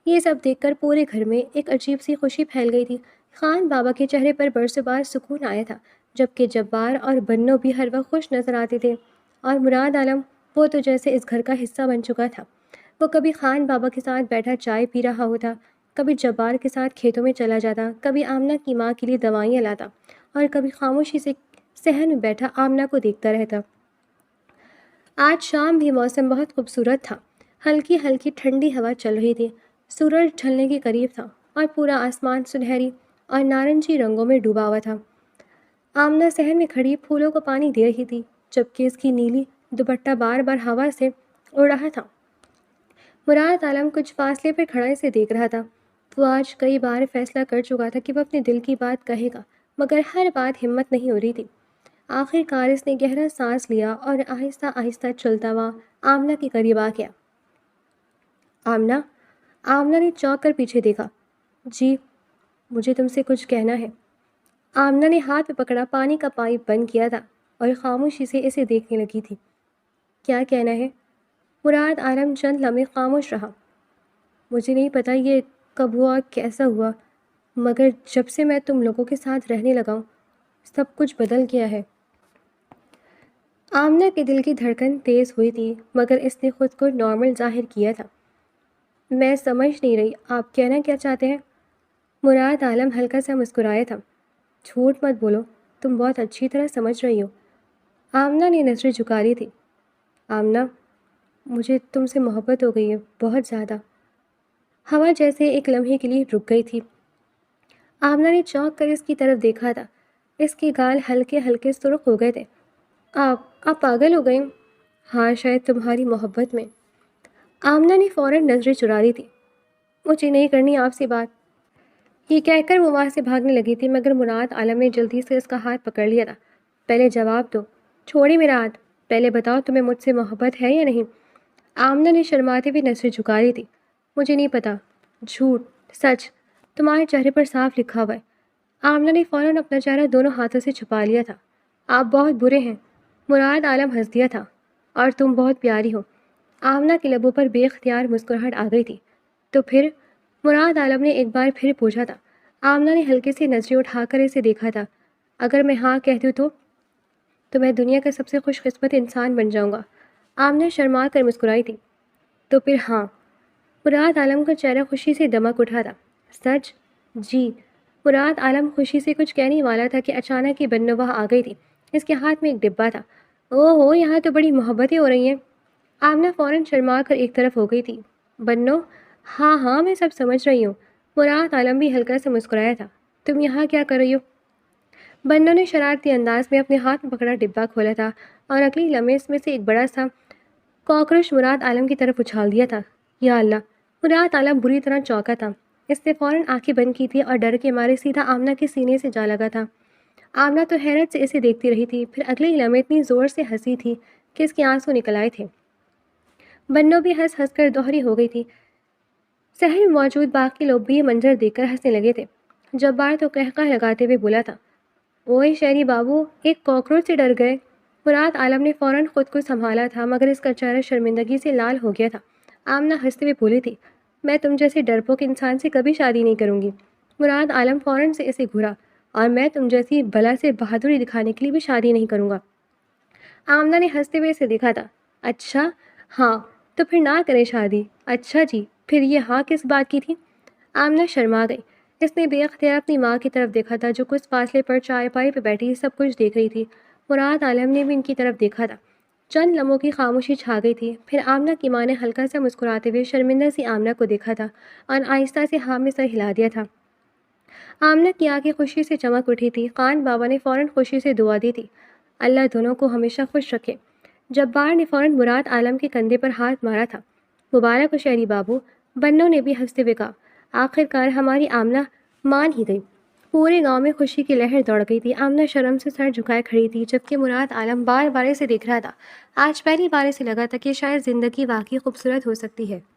یہ سب دیکھ کر پورے گھر میں ایک عجیب سی خوشی پھیل گئی تھی۔ خان بابا کے چہرے پر برسوں بعد سکون آیا تھا، جبکہ جبار اور بنو بھی ہر وقت خوش نظر آتے تھے، اور مراد عالم وہ تو جیسے اس گھر کا حصہ بن چکا تھا۔ وہ کبھی خان بابا کے ساتھ بیٹھا چائے پی رہا ہوتا، کبھی جبار کے ساتھ کھیتوں میں چلا جاتا، کبھی آمنہ کی ماں کے لیے دوائیاں لاتا، اور کبھی خاموشی سے صحن میں بیٹھا آمنہ کو دیکھتا رہتا۔ آج شام بھی موسم بہت خوبصورت تھا، ہلکی ہلکی ٹھنڈی ہوا چل رہی تھی، سورج ڈھلنے کے قریب تھا اور پورا آسمان سنہری اور نارنجی رنگوں میں ڈوبا ہوا تھا۔ آمنہ صحن میں کھڑی پھولوں کو پانی دے رہی تھی، جبکہ اس کی نیلی دوپٹہ بار بار ہوا سے اڑ رہا تھا۔ مراد عالم کچھ فاصلے پر کھڑا اسے دیکھ رہا تھا۔ وہ آج کئی بار فیصلہ کر چکا تھا کہ وہ اپنے دل کی بات کہے گا، مگر ہر بات ہمت نہیں ہو رہی تھی۔ آخر کار اس نے گہرا سانس لیا اور آہستہ آہستہ چلتا ہوا آمنہ کے قریب آ گیا۔ آمنہ آمنہ نے چونک کر پیچھے دیکھا۔ جی، مجھے تم سے کچھ کہنا ہے۔ آمنہ نے ہاتھ میں پکڑا پانی کا پائپ بند کیا تھا اور خاموشی سے اسے دیکھنے لگی تھی۔ کیا کہنا ہے؟ مراد عالم چند لمحے خاموش رہا۔ مجھے نہیں پتا یہ کب ہوا، کیسا ہوا، مگر جب سے میں تم لوگوں کے ساتھ رہنے لگا ہوں سب کچھ بدل گیا ہے۔ آمنہ کے دل کی دھڑکن تیز ہوئی تھی، مگر اس نے خود کو نارمل ظاہر کیا تھا۔ میں سمجھ نہیں رہی، آپ کہنا کیا چاہتے ہیں؟ مراد عالم ہلکا سا مسکرایا تھا۔ جھوٹ مت بولو، تم بہت اچھی طرح سمجھ رہی ہو۔ آمنہ نے نظریں جھکا لی تھی۔ آمنہ، مجھے تم سے محبت ہو گئی ہے، بہت زیادہ۔ ہوا جیسے ایک لمحے کے لیے رک گئی تھی۔ آمنہ نے چونک کر اس کی طرف دیکھا تھا۔ اس کے گال ہلکے ہلکے سرخ ہو گئے تھے۔ آپ پاگل ہو گئے؟ ہاں، شاید تمہاری محبت میں۔ آمنہ نے فوراً نظریں چرا لی تھی۔ مجھے نہیں کرنی آپ سے بات، یہ کہہ کر وہ وہاں سے بھاگنے لگی تھی، مگر مراد عالم نے جلدی سے اس کا ہاتھ پکڑ لیا تھا۔ پہلے جواب دو، چھوڑی میرا ہاتھ، پہلے بتاؤ تمہیں مجھ سے محبت ہے یا نہیں؟ آمنہ نے شرماتے ہوئے نظریں جھکا لی تھی۔ مجھے نہیں پتا، جھوٹ سچ تمہارے چہرے پر صاف لکھا ہوا ہے۔ آمنہ نے فوراً اپنا چہرہ دونوں ہاتھوں سے چھپا لیا تھا۔ آپ بہت برے ہیں۔ مراد عالم ہنس دیا تھا۔ اور تم بہت پیاری ہو۔ آمنہ کے لبوں پر بے اختیار مسکراہٹ آ گئی تھی۔ تو پھر؟ مراد عالم نے ایک بار پھر پوچھا تھا۔ آمنہ نے ہلکے سے نظریں اٹھا کر اسے دیکھا تھا۔ اگر میں ہاں کہتی ہوں تو میں دنیا کا سب سے خوش قسمت انسان بن جاؤں گا۔ آمنہ شرما کر مسکرائی تھی۔ تو پھر ہاں؟ مراد عالم کا چہرہ خوشی سے دمک اٹھا تھا۔ سچ؟ جی۔ مراد عالم خوشی سے کچھ کہنے والا تھا کہ اچانک ہی بنو وہاں آ گئی تھی۔ اس کے ہاتھ میں ایک ڈبہ تھا۔ اوہ، یہاں تو بڑی محبتیں ہو رہی ہیں۔ آمنہ فوراً شرما کر ایک طرف ہو گئی تھی۔ بنو، ہاں ہاں میں سب سمجھ رہی ہوں۔ مراد عالم بھی ہلکا سے مسکرایا تھا۔ تم یہاں کیا کر رہی ہو؟ بنو نے شرارتی انداز میں اپنے ہاتھ میں پکڑا ڈبہ کھولا تھا اور اگلی لمحے اس میں سے ایک بڑا سا کاکروچ مراد عالم کی طرف اچھال دیا تھا۔ یا اللہ! مراد عالم بری طرح چونکا تھا۔ اس نے فوراً آنکھیں بند کی تھی اور ڈر کے مارے سیدھا آمنہ کے سینے سے جا لگا تھا۔ آمنہ تو حیرت سے اسے دیکھتی رہی تھی، پھر اگلے ہی لمحے اتنی زور سے ہنسی تھی کہ اس کے آنسو نکل آئے تھے۔ بنو بھی ہنس ہنس کر دوہری ہو گئی تھی۔ صحن میں موجود باقی لوگ بھی یہ منظر دیکھ کر ہنسنے لگے تھے۔ جبار تو قہقہ لگاتے ہوئے بولا تھا، اوئے شہری بابو، ایک کاکروچ سے ڈر گئے۔ مراد عالم نے فوراً خود کو سنبھالا تھا، مگر اس کا چہرہ شرمندگی سے لال ہو گیا تھا۔ آمنہ ہنستے ہوئے بولی تھی، میں تم جیسے ڈرپوک انسان سے کبھی شادی نہیں کروں گی۔ مراد عالم فوراً سے اسے گھورا، اور میں تم جیسی بلا سے بہادری دکھانے کے لیے بھی شادی نہیں کروں گا۔ آمنہ نے ہنستے ہوئے اسے دیکھا تھا۔ اچھا ہاں، تو پھر نہ کریں شادی۔ اچھا جی، پھر یہ ہاں کس بات کی تھی؟ آمنہ شرما گئی۔ اس نے بے اختیار اپنی ماں کی طرف دیکھا تھا، جو کچھ فاصلے پر چائے پائی پہ بیٹھی سب کچھ دیکھ رہی تھی۔ مراد عالم نے بھی ان کی طرف دیکھا تھا۔ چند لمحوں کی خاموشی چھا گئی تھی، پھر آمنہ کی ماں نے ہلکا سا مسکراتے ہوئے شرمندہ سی آمنہ کو دیکھا تھا اور آہستہ سے ہاں میں سر ہلا دیا تھا۔ آمنہ کی آنکھیں خوشی سے چمک اٹھی تھی۔ خان بابا نے فوراً خوشی سے دعا دی تھی، اللہ دونوں کو ہمیشہ خوش رکھے۔ جبار نے فوراً مراد عالم کے کندھے پر ہاتھ مارا تھا۔ مبارک ہو شہری بابو، بنوں نے بھی ہنستے ہوئے کہا۔ آخرکار ہماری آمنہ مان ہی گئی۔ پورے گاؤں میں خوشی کی لہر دوڑ گئی تھی۔ آمنہ شرم سے سر جھکائے کھڑی تھی، جبکہ مراد عالم بار بار اسے دیکھ رہا تھا۔ آج پہلی بار اسے لگا تھا کہ شاید زندگی واقعی خوبصورت ہو سکتی ہے۔